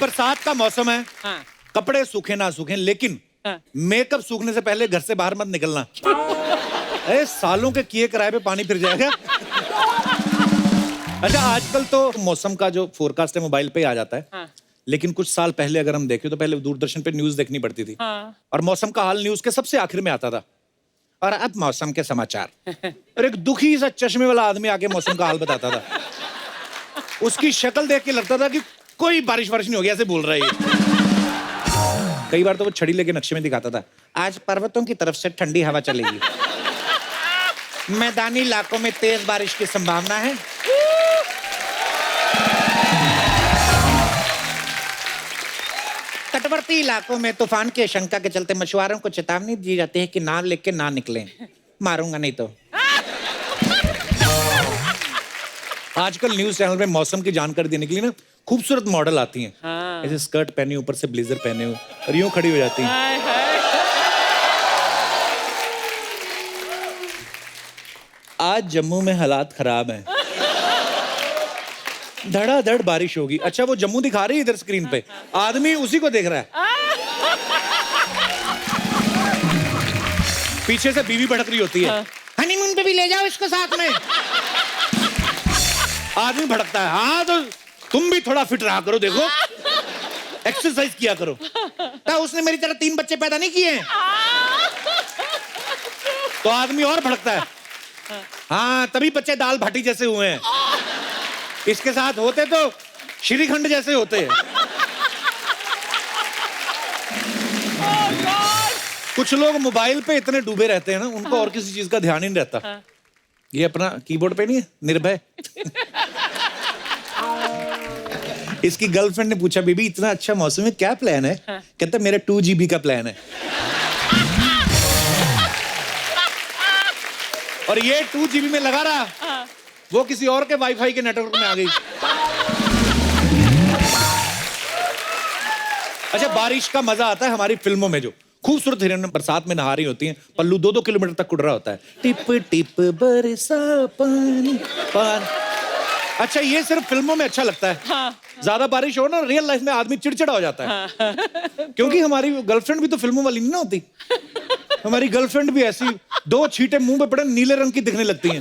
बरसात का मौसम है। हाँ। कपड़े सूखे ना सूखे, लेकिन हाँ। मेकअप सूखने से पहले घर से बाहर मत निकलना। अरे सालों के किए किराए पे पानी फिर जाएगा। अच्छा, आजकल तो मौसम का जो फोरकास्ट है मोबाइल पे ही आ जाता है। हाँ। लेकिन कुछ साल पहले अगर हम देखें तो पहले दूरदर्शन पे न्यूज देखनी पड़ती थी। हाँ। और मौसम का हाल न्यूज के सबसे आखिर में आता था। और अब मौसम के समाचार। और एक दुखी सा चश्मे वाला आदमी आके मौसम का हाल बताता था। उसकी शक्ल देख के लगता था कि कोई बारिश नहीं होगी, ऐसे बोल रहा है ये। कई बार तो वो छड़ी लेके नक्शे में दिखाता था, आज पर्वतों की तरफ से ठंडी हवा चलेगी, मैदानी इलाकों में तेज बारिश की संभावना है। तटवर्ती इलाकों में तूफान की आशंका के चलते मछुआरों को चेतावनी दी जाती है कि नाव लेके ना निकलें, मारूंगा नहीं तो। आजकल न्यूज चैनल पे मौसम की जानकारी देने के लिए ना खूबसूरत मॉडल आती हैं। हाँ। ऐसे स्कर्ट पहने ऊपर से ब्लेजर पहने हुए और यूं खड़ी हो जाती हैं। हाय हाय। आज जम्मू में हालात खराब हैं। धड़ाधड़ बारिश होगी। अच्छा, वो जम्मू दिखा रही है इधर स्क्रीन पे, आदमी उसी को देख रहा है। पीछे से बीवी भड़क रही होती है, हनीमून पे भी ले जाओ इसको साथ में। आदमी भड़कता है, हाँ तो तुम भी थोड़ा फिट रहा करो, देखो एक्सरसाइज किया करो। तो उसने मेरी तरह 3 बच्चे पैदा नहीं किए हैं। तो आदमी और भड़कता है, हाँ तभी बच्चे दाल भाटी जैसे हुए हैं, इसके साथ होते तो श्रीखंड जैसे होते हैं। कुछ लोग मोबाइल पे इतने डूबे रहते हैं ना, उनको और किसी चीज का ध्यान ही नहीं रहता। ये अपना कीबोर्ड पे नहीं है निर्भय। इसकी गर्लफ्रेंड ने पूछा, बेबी इतना अच्छा मौसम है, क्या प्लान है? कहता मेरा 2 GB का प्लान है। और ये 2 GB में लगा रहा, वो किसी और के वाईफाई के नेटवर्क में आ गई। अच्छा, बारिश का मजा आता है हमारी फिल्मों में, जो खूबसूरत हिरन बरसात में नहा रही होती हैं, पल्लू 2-2 किलोमीटर तक उड़ रहा होता है, टिप टिप बरसा पानी पानी। अच्छा, ये सिर्फ फिल्मों में अच्छा लगता है। हाँ। ज्यादा बारिश हो ना, रियल लाइफ में आदमी चिड़चिड़ा हो जाता है। हाँ। क्योंकि हमारी गर्लफ्रेंड भी तो फिल्मों वाली नहीं ना होती। हमारी गर्लफ्रेंड भी ऐसी 2 छींटे मुंह पे पड़े नीले रंग की दिखने लगती हैं।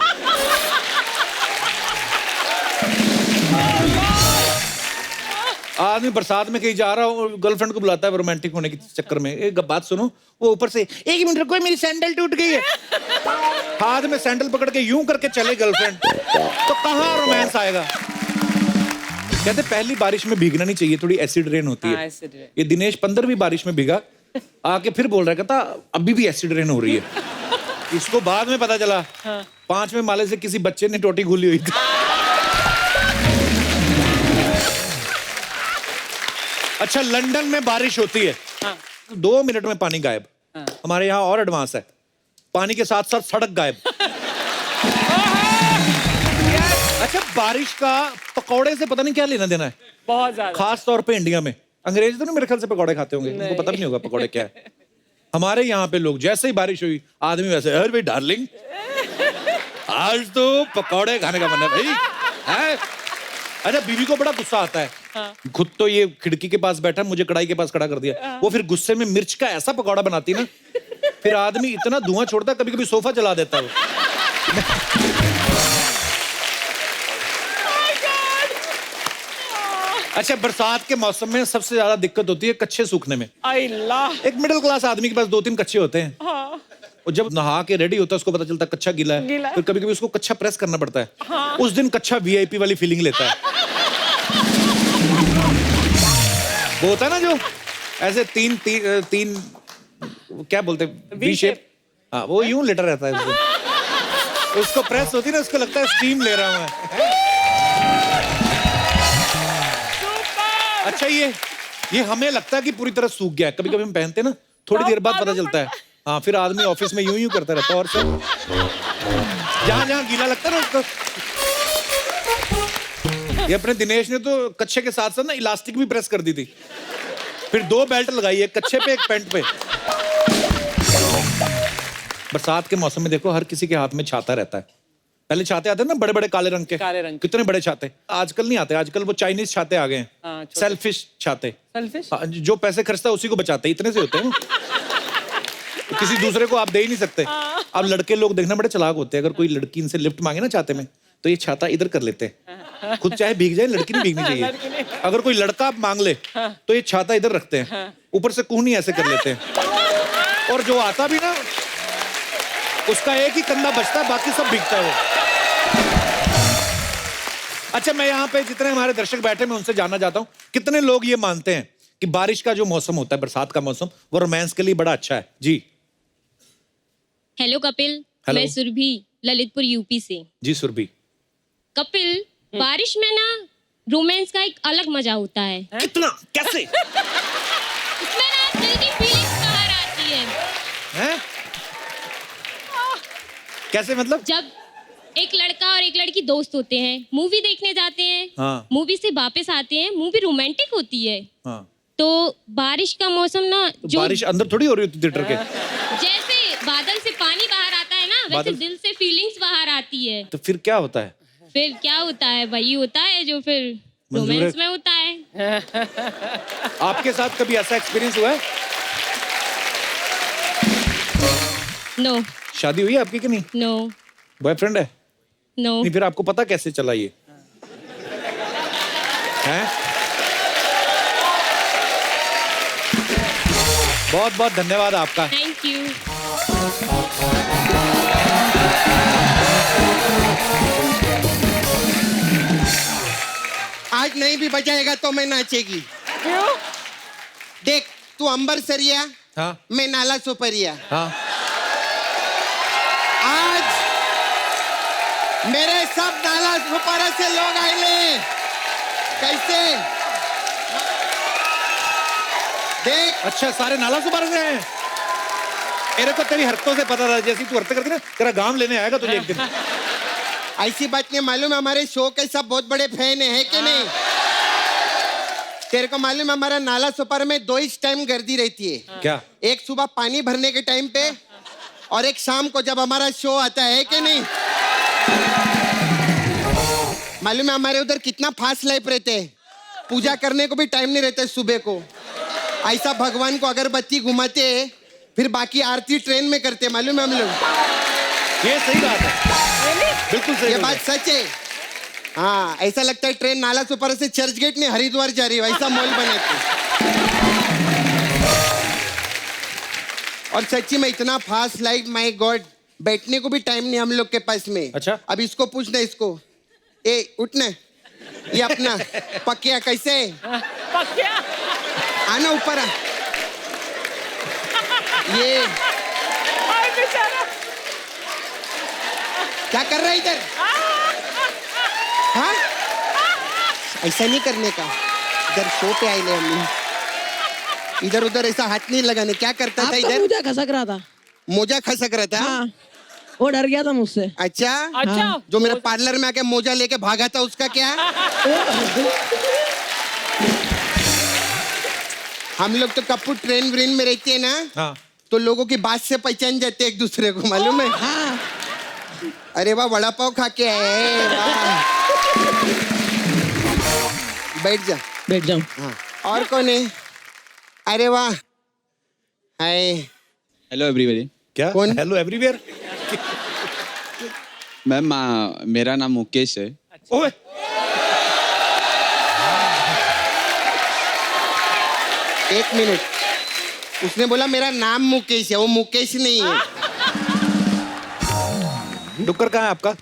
आदमी बरसात में कहीं जा रहा हो, गर्लफ्रेंड को बुलाता है रोमांटिक होने के चक्कर में, एक बात सुनो, वो ऊपर से 1 मिनट रुको मेरी सैंडल टूट गई है, हाथ में सैंडल पकड़ के यूं करके चले गर्लफ्रेंड, तो कहाँ रोमांस आएगा? कहते पहली बारिश में भीगना नहीं चाहिए, थोड़ी एसिड रेन होती है। ये दिनेश 15वीं बारिश में भीगा, आके फिर बोल रहा है, कहता अभी भी एसिड रेन हो रही है। इसको बाद में पता चला 5वें माले से किसी बच्चे ने टोटी खुली हुई थी। अच्छा, लंदन में बारिश होती है, 2 मिनट में पानी गायब। हमारे यहाँ और एडवांस है, पानी के साथ साथ सड़क गायब। अच्छा, बारिश का पकौड़े से पता नहीं क्या लेना देना है, बहुत ज्यादा, खास तौर पे इंडिया में। अंग्रेज तो नहीं मेरे ख्याल से पकौड़े खाते होंगे, उनको पता भी नहीं होगा पकौड़े क्या है। हमारे यहाँ पे लोग जैसे ही बारिश हुई, आदमी वैसे, अरे भाई डार्लिंग आज तो पकौड़े खाने का मन है भाई, है? अच्छा, बीवी को बड़ा गुस्सा आता है। खुद तो ये खिड़की के पास बैठा, मुझे कढ़ाई के पास खड़ा कर दिया, वो फिर गुस्से में मिर्च का ऐसा पकौड़ा बनाती ना, फिर आदमी इतना धुआं छोड़ता, कभी कभी सोफा जला देता है। अच्छा, बरसात के मौसम में सबसे ज्यादा दिक्कत होती है कच्चे सूखने में। एक मिडिल क्लास आदमी के पास 2-3 कच्चे होते हैं। हाँ। और जब नहा के रेडी होता है, उसको पता चलता है कच्चा गीला है, फिर कभी कभी उसको कच्चा प्रेस करना पड़ता है। हाँ। उस दिन कच्चा VIP वाली फीलिंग लेता है। वो होता है ना जो ऐसे तीन क्या बोलते हैं, V शेप। हाँ, वो यूं लेटा रहता है। उसको प्रेस होती है ना, उसको लगता है स्टीम ले रहा हूं मैं। अच्छा, ये हमें लगता है कि पूरी तरह सूख गया है, कभी कभी हम पहनते हैं ना, थोड़ी देर बाद पता चलता है। हाँ, फिर आदमी ऑफिस में यूं करता रहता है, और सब जहां जहां गीला लगता है ना उसको। ये अपने दिनेश ने तो कच्चे के साथ साथ ना इलास्टिक भी प्रेस कर दी थी, फिर 2 बेल्ट लगाई, एक कच्चे पे एक पैंट पे। बरसात के मौसम में देखो हर किसी के हाथ में छाता रहता है, पहले छाते आते हैं ना बड़े बड़े काले रंग के, काले रंग के। कितने बड़े छाते, आजकल नहीं आते, आजकल वो चाइनीज छाते आ गए हैं, हाँ, छोटे। सेल्फिश छाते। सेल्फिश? हाँ, जो पैसे खर्चता है उसी को बचाते हैं, इतने से होते हैं वो। किसी दूसरे को आप दे ही नहीं सकते। अब लड़के लोग देखना बड़े चालाक होते हैं, अगर कोई लड़की इनसे लिफ्ट मांगे ना छाते में, तो ये छाता इधर कर लेते हैं, खुद चाहे भीग जाए, लड़की नहीं भीगनी चाहिए। अगर कोई लड़का मांग ले तो ये छाता इधर रखते हैं, ऊपर से कूहनी ऐसे कर लेते हैं, और जो आता भी ना उसका एक ही कंधा बचता है, बाकी सब भीगता है वो। अच्छा, मैं यहाँ पे जितने हमारे दर्शक बैठे मैं उनसे जानना चाहता हूँ, कितने लोग ये मानते हैं कि बारिश का जो मौसम होता है, बरसात का मौसम, वो रोमांस के लिए बड़ा अच्छा है? जी। Hello Kapil, hello. मैं सुरभि, ललितपुर यूपी से। जी सुरभि। कपिल, बारिश में ना रोमांस का एक अलग मजा होता है। कितना, कैसे? उसमें ना दिल की फीलिंग्स बाहर आती है। हैं? कैसे मतलब? जब एक लड़का और एक लड़की दोस्त होते हैं, मूवी देखने जाते हैं, हाँ। मूवी से वापस आते हैं, मूवी रोमांटिक होती है। हाँ। तो बारिश का मौसम ना, तो जो बारिश अंदर थोड़ी हो रही होती थिएटर के। जैसे बादल से पानी बाहर आता है ना, वैसे बादल- दिल से फीलिंग्स बाहर आती है। तो फिर क्या होता है? फिर क्या होता है? वही होता है जो फिर मंजूर है। रोमांस में होता है। आपके साथ कभी ऐसा एक्सपीरियंस हुआ है? नो शादी हुई है आपकी कि नहीं? नो बॉयफ्रेंड है? नो। नहीं, फिर आपको पता कैसे चला ये? हैं? बहुत बहुत धन्यवाद आपका। Thank you. आज नहीं भी बजाएगा तो मैं नाचेगी। क्यों? देख, तू अंबर सरिया, हाँ मैं नाला सुपरिया। हाँ। आज मेरे सब नाला सुपर से लोग आए। कैसे? देख, अच्छा, सारे नाला सुपार से हैं। मेरे को तेरी हरकतों से पता था, जैसी तू हरकत करती ना, तेरा गांव लेने आएगा तुझे एक दिन। ऐसी बात नहीं मालूम है, हमारे शो के सब बहुत बड़े फैन है कि नहीं? तेरे को मालूम है हमारा नाला सुपर में 2 ही टाइम गर्दी रहती है। क्या? एक सुबह पानी भरने के टाइम पे और एक शाम को जब हमारा शो आता है कि नहीं? मालूम है हमारे उधर कितना फास्ट लाइफ रहते हैं, पूजा करने को भी टाइम नहीं रहता है सुबह को। ऐसा भगवान को अगरबत्ती घुमाते हैं, फिर बाकी आरती ट्रेन में करते हैं, मालूम है हम लोग। ये सही बात है, बिल्कुल सही ये बात बात सच है। हाँ, ऐसा लगता है ट्रेन नाला सुपर से चर्च गेट ने हरिद्वार जा रही है, ऐसा मॉल बनाते। और सच्ची में इतना फास्ट लाइफ, माय गॉड, बैठने को भी टाइम नहीं हम लोग के पास में। अच्छा। अब इसको पूछना, इसको, ए उठना, ये अपना पकिया कैसे है? पक्या? आना ऊपर आ। ये हाय बेचारा। क्या कर रहा है इधर? हाँ, ऐसा नहीं करने का। इधर शो पे आए ले हम, इधर उधर ऐसा हाथ नहीं लगाने। क्या करता था आप तो इधर? मुझे खसक रहा था। मोजा खसक रहा था। हाँ, वो डर गया था मुझसे। अच्छा, अच्छा, जो मेरे पार्लर में आके मोजा लेके भागा था उसका क्या? हम लोग तो कप्पू ट्रेन व्रेन में रहते हैं ना, हाँ। तो लोगों की बात से पहचान जाते हैं एक दूसरे को, मालूम है? हाँ, अरे वाह, वड़ा पाव खा के आए, वाह। बैठ जा। बैठ जाओ। हाँ, और कौन है? अरे वाह, हाय। Hello everybody. क्या? कौन? Hello everywhere. मैम, मेरा नाम मुकेश है। ओए, एक मिनट, उसने बोला मेरा नाम मुकेश है, वो मुकेश नहीं है। डुक्कर कहाँ है आपका?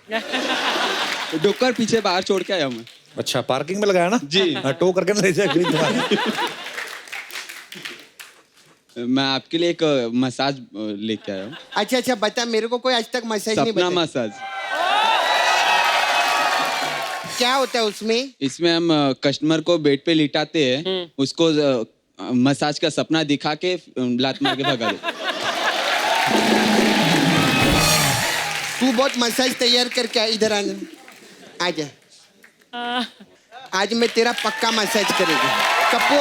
डुक्कर पीछे बाहर छोड़ के आया हूँ मैं। अच्छा, पार्किंग में लगाया ना? जी। हाँ, टो करके ना ले जाए। मैं आपके लिए एक मसाज लेके आया हूँ। अच्छा अच्छा, बता, मेरे को कोई आज तक मसाज नहीं सपना बताया। मसाज। क्या होता है उसमें? इसमें हम कस्टमर को बेड पे लिटाते हैं, उसको मसाज का सपना दिखा के लात मार के भगा दे। तू बहुत मसाज तैयार करके आ, इधर आना, आजा। आज मैं तेरा पक्का मसाज करेगा। कप्पू,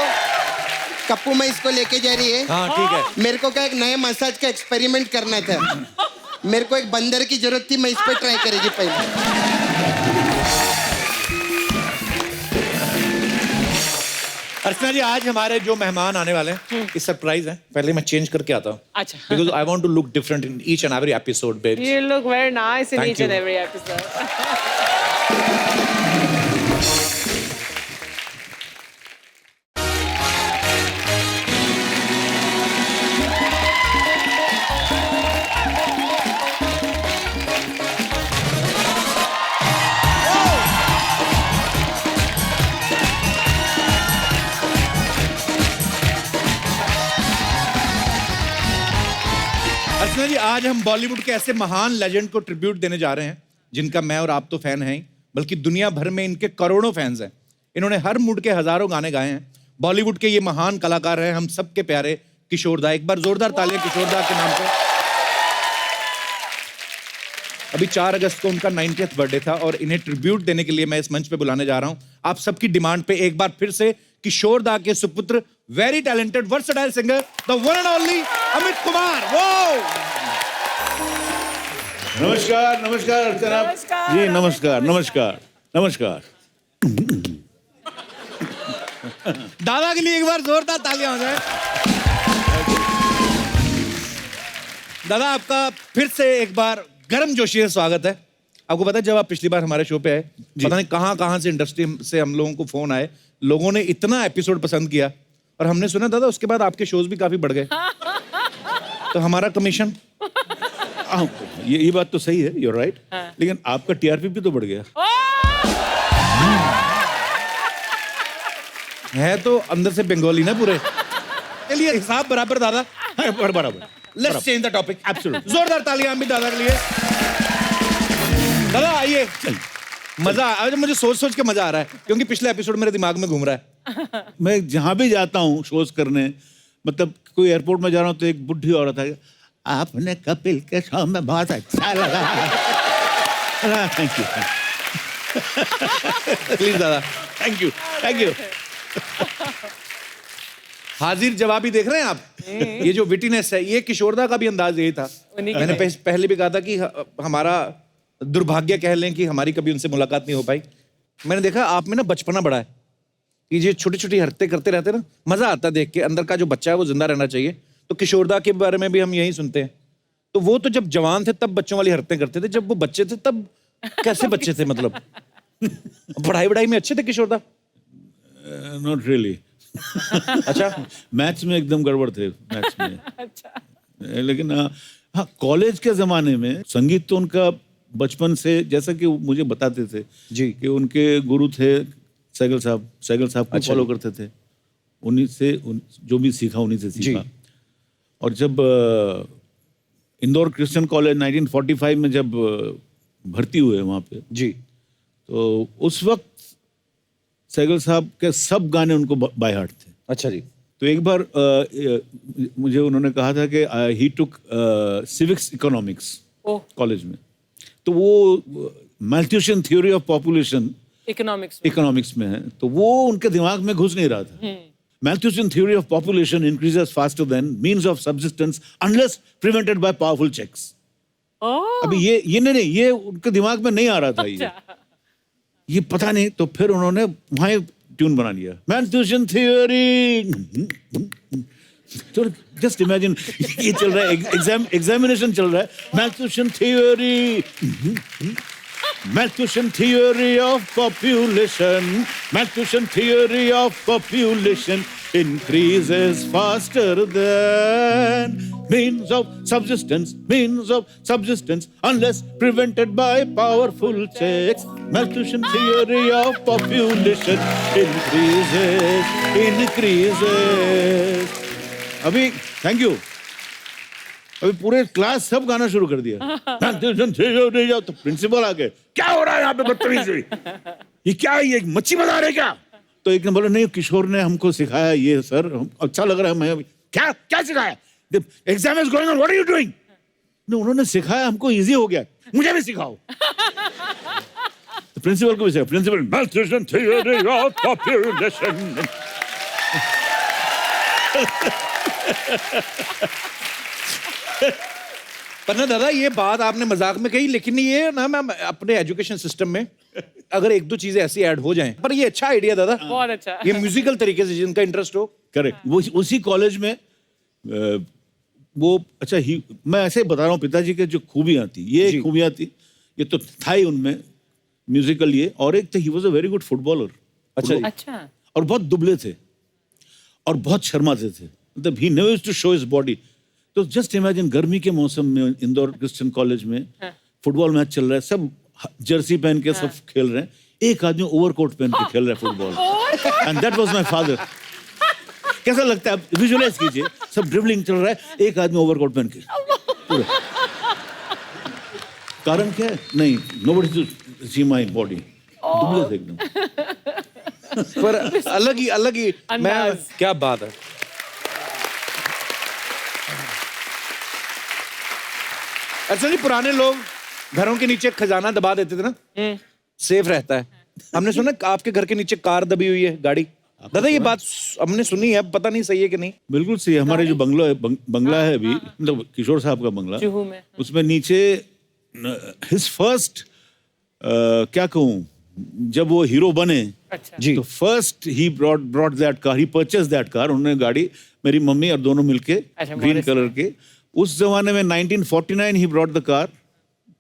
कप्पू मैं इसको लेके जा रही है। हाँ ठीक है। मेरे को क्या एक नए मसाज का एक्सपेरिमेंट करना था। मेरे को एक बंदर की जरूरत थी, मैं इस पे ट्राई करेगी पहले। अर्चना जी, आज हमारे जो मेहमान आने वाले हैं ये सरप्राइज है। पहले मैं चेंज करके आता हूँ अच्छा। Because I want to look different in each and every episode babes. You look very nice in Thank each and you. every episode. अर्चना जी, आज हम बॉलीवुड के ऐसे महान लेजेंड को ट्रिब्यूट देने जा रहे हैं जिनका मैं और आप तो फैन हैं ही, बल्कि दुनिया भर में इनके करोड़ों फैंस हैं। इन्होंने हर मूड के हजारों गाने गाए हैं। बॉलीवुड के ये महान कलाकार हैं हम सबके प्यारे किशोर दा। एक बार जोरदार तालियां किशोर दा के नाम पे। अभी 4 अगस्त को उनका 90th बर्थडे था और इन्हें ट्रिब्यूट देने के लिए मैं इस मंच पे बुलाने जा रहा हूं आप सबकी डिमांड पे एक बार फिर से किशोर दा के सुपुत्र, very talented versatile singer, the one and only Amit Kumar. वो नमस्कार नमस्कार अर्चना नमस्कार, जी, अमित, नमस्कार नमस्कार नमस्कार। दादा के लिए एक बार जोरदार तालियां हो जाए। दादा, आपका फिर से एक बार गर्म जोशी से स्वागत है। आपको पता है जब आप पिछली बार हमारे शो पे आए, पता नहीं कहां से इंडस्ट्री से हम लोगों को फोन आए, लोगों ने इतना एपिसोड पसंद किया और हमने सुना दादा उसके बाद आपके शोज भी काफी बढ़ गए। तो हमारा कमीशन ये बात तो सही है, यूर राइट, लेकिन आपका टीआरपी भी तो बढ़ गया। है तो अंदर से बंगाली ना पूरे। चलिए हिसाब बराबर दादा। बराबर। Let's change the topic. Absolutely. जोरदार तालियां भी दादा के लिए। दादा आइए, मजा आज मुझे सोच के मजा आ रहा है क्योंकि पिछले एपिसोड मेरे दिमाग में घूम रहा है। मैं जहां भी जाता हूँ शोज करने, मतलब कोई एयरपोर्ट में जा रहा हूँ तो एक बुढ़ी औरत है, आपने कपिल के शो में बहुत अच्छा लगा। थैंक यू प्लीज दादा। Thank you thank you. हाजिर जवाबी देख रहे हैं आप? ये जो विटीनेस है, ये किशोरदा का भी अंदाज यही था। उन्हीं का मैंने है। पहले भी कहा था कि हमारा दुर्भाग्य कह लें कि हमारी कभी उनसे मुलाकात नहीं हो पाई। मैंने देखा आप में ना बचपना बड़ा है, कि ये छोटी छोटी हरकतें करते रहते ना, मजा आता है देख के। अंदर का जो बच्चा है वो जिंदा रहना चाहिए। तो किशोरदा के बारे में भी हम यही सुनते हैं। तो वो तो जब जवान थे तब बच्चों वाली हरकतें करते थे, जब वो बच्चे थे तब कैसे बच्चे थे? मतलब पढ़ाई में अच्छे थे किशोरदा? Not really. अच्छा। मैथ्स में एकदम गड़बड़ थे, मैथ्स में। अच्छा। लेकिन हाँ, कॉलेज के जमाने में संगीत तो उनका बचपन से, जैसा कि वो मुझे बताते थे जी, कि उनके गुरु थे सैगल साहब को अच्छा फॉलो करते थे। उन्हीं से जो भी सीखा उन्हीं से सीखा। और जब इंदौर क्रिश्चियन कॉलेज 1945 में जब भर्ती हुए वहाँ पे जी, तो उस वक्त सैगल साहब के सब गाने उनको बाय हार्ट थे। अच्छा जी। तो एक बार मुझे उन्होंने कहा था कि ही टुक सिविक्स इकोनॉमिक्स ओह, कॉलेज में, तो वो मैल्थ्यूशियन थ्योरी ऑफ पॉपुलेशन इकोनॉमिक्स में है, तो वो उनके दिमाग में घुस नहीं रहा था। Malthusian theory of population increases faster than means of subsistence unless prevented by powerful checks. अभी ये नहीं, ये उनके दिमाग में नहीं आ रहा था। ये पता नहीं, तो फिर उन्होंने वहाँ ट्यून बना लिया, Malthusian theory। तो जस्ट इमेजिन, ये चल रहा है, एग्जामिनेशन चल रहा है, Malthusian theory, Malthusian theory of population, Malthusian theory of population increases faster than means of subsistence unless prevented by powerful checks. Malthusian theory of population increases. अभी thank you. अभी पूरे क्लास सब गाना शुरू कर दिया। तो प्रिंसिपल आ गए, क्या हो रहा है यहाँ पे बदतमीजी? ये क्या है, ये मच्छी बना रहे क्या? तो एक ने बोला, नहीं किशोर ने हमको सिखाया ये सर, अच्छा लग रहा है। मैं क्या क्या सिखाया? Exam is going on, what are you doing? उन्होंने सिखाया, हमको इजी हो गया, मुझे भी सिखाओ। तो प्रिंसिपल को भी सिखाया, principal Malthusian theory of population। पर ना दादा ये बात आपने मजाक में कही, लेकिन ये ना मैं अपने एजुकेशन सिस्टम में अगर एक दो चीजें ऐसी ऐड हो जाएं, पर ये अच्छा आइडिया दादा, बहुत अच्छा। ये म्यूजिकल तरीके से जिनका इंटरेस्ट हो। करेक्ट। वो उसी कॉलेज में वो अच्छा ही मैं ऐसे ही बता रहा हूँ, पिताजी के जो खूबियां थी, ये जी। खूबियां थी, ये तो था ही उनमें म्यूजिकल ये, और एक थे he was a very good footballer. अच्छा जी। अच्छा और बहुत दुबले थे और बहुत शर्माते थे, मतलब ही never used to show his body. तो जस्ट इमेजिन गर्मी के मौसम में इंदौर क्रिश्चियन कॉलेज में फुटबॉल मैच चल रहा है, सब जर्सी पहन के सब खेल रहे हैं, एक आदमी ओवरकोट पहन के खेल रहा है football, and that was my father. कैसा लगता है, आप विजुअलाइज कीजिए, सब ड्रिबलिंग चल रहा है, एक आदमी ओवरकोट पहन के पूरा। कारण क्या है? नहीं, nobody to see my body, दुबले थे एकदम। पर अलग ही मैं, अंदाज। क्या बात है। अच्छा जी, पुराने लोग घरों के नीचे खजाना दबा देते थे ना, सेफ रहता है। हमने सुना आपके घर के नीचे कार दबी हुई है, गाड़ी। दादा ये बात हमने सुनी है, पता नहीं सही है कि नहीं। बिल्कुल सही है। हमारे जो बंगला है, बंगला है अभी, मतलब किशोर साहब का बंगला, जुहू में। उसमें नीचे हिज फर्स्ट, क्या कहूँ, जब वो हीरो बने, अच्छा जी। तो first he brought that car, he purchase that car. उन्होंने गाड़ी, मेरी मम्मी और दोनों मिलके, अच्छा, ग्रीन मॉरिस कलर के। उस जमाने में 1949 ही ब्रॉट द कार,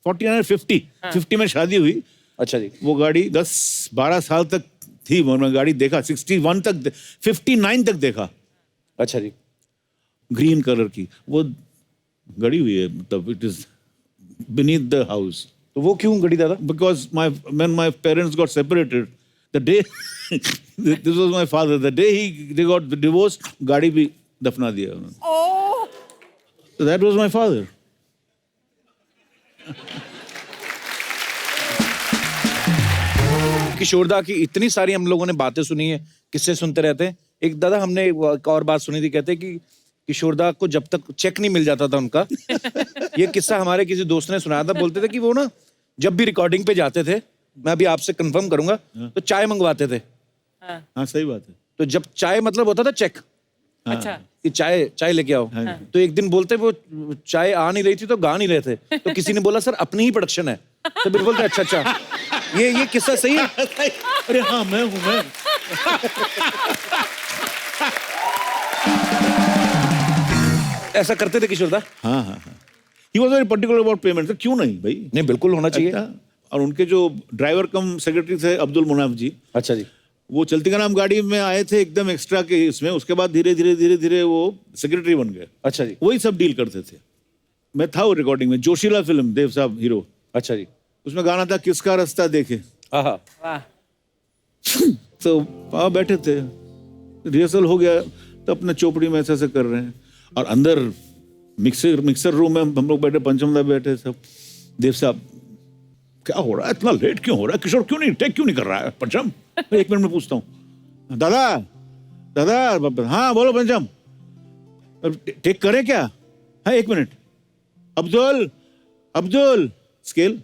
49 50 में शादी हुई। अच्छा जी। वो गाड़ी 10-12 साल तक थी, मैंने गाड़ी देखा, 61 तक, 59 तक देखा, अच्छा जी। ग्रीन कलर की वो गड़ी हुई है, मतलब it is beneath the house. तो वो क्यों गड़ी दादा? Because when my parents got separated, the day this was my father, the day they got divorced, गाड़ी भी दफना दिया उन्होंने। So that was my father. किशोरदा की इतनी सारी हम लोगों ने बातें सुनी है, किस्से सुनते रहते हैं। एक दादा हमने एक और बात सुनी थी, कहते हैं कि किशोरदा को जब तक चेक नहीं मिल जाता था उनका, ये किस्सा हमारे किसी दोस्त ने सुनाया था। बोलते थे कि वो ना जब भी रिकॉर्डिंग पे जाते थे, मैं अभी आपसे कंफर्म करूंगा, तो चाय मंगवाते थे। हाँ सही बात है। तो जब चाय मतलब होता था चेक, अच्छा कि चाय लेके आओ। तो एक दिन बोलते वो चाय आ नहीं रही थी तो गा नहीं रहे थे, तो किसी ने बोला सर अपनी ही प्रोडक्शन है। तो फिर बोलते अच्छा ये किस्सा सही है। अरे हाँ, मैं हूँ मैं। ऐसा करते थे किशोरदा? हाँ हाँ हाँ। He was very particular about payment. तो क्यों नहीं भाई? नहीं, बिल्कुल होना चाहिए। अच्छा। और उनके जो ड्राइवर कम सेक्रेटरी थे अब्दुल मुनाफ जी, अच्छा जी। वो चलती का नाम गाड़ी में आए थे एकदम एक्स्ट्रा के इसमें, उसके बाद धीरे धीरे वो सेक्रेटरी बन गए। अच्छा जी। वही सब डील करते थे। मैं था वो रिकॉर्डिंग में, जोशीला फिल्म, देव साहब हीरो, अच्छा जी। उसमें गाना था किसका रास्ता देखे। हाँ। वाह तो वहाँ बैठे थे, रिहर्सल हो गया, तो अपने चोपड़ी में ऐसे कर रहे हैं, और अंदर मिक्सर रूम में हम लोग बैठे, पंचमदा बैठे सब। देव साहब, क्या हो रहा है, इतना लेट क्यों हो रहा है, किशोर क्यों नहीं टेक क्यों नहीं कर रहा है पंचम? मैं 1 मिनट में पूछता हूँ। दादा हाँ बोलो पंचम, टेक करें क्या? हाँ 1 मिनट। अब्दुल स्केल।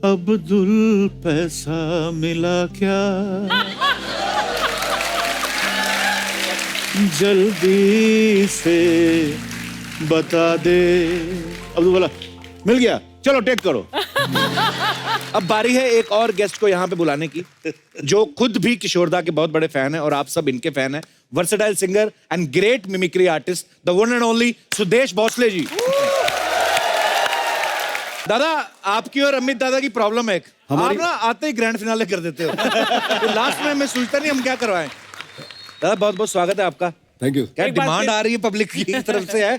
अब्दुल पैसा मिला क्या? जल्दी से बता दे। अब्दुल बोला मिल गया, चलो टेक करो। अब बारी है एक और गेस्ट को यहाँ पे बुलाने की, जो खुद भी किशोरदा के बहुत बड़े फैन है और आप सब इनके फैन है। Versatile singer and great mimicry artist, the one and only Sudesh Bhosle ji. दादा, आपकी और अमित दादा की प्रॉब्लम है एक, आप ना आते ही ग्रैंड फिनाले कर देते हो। तो लास्ट में मैं सोचता नहीं हम क्या करवाएं। दादा बहुत बहुत स्वागत है आपका। Thank you. क्या एक बात डिमांड फिर- आ रही है पब्लिक की तरफ से है?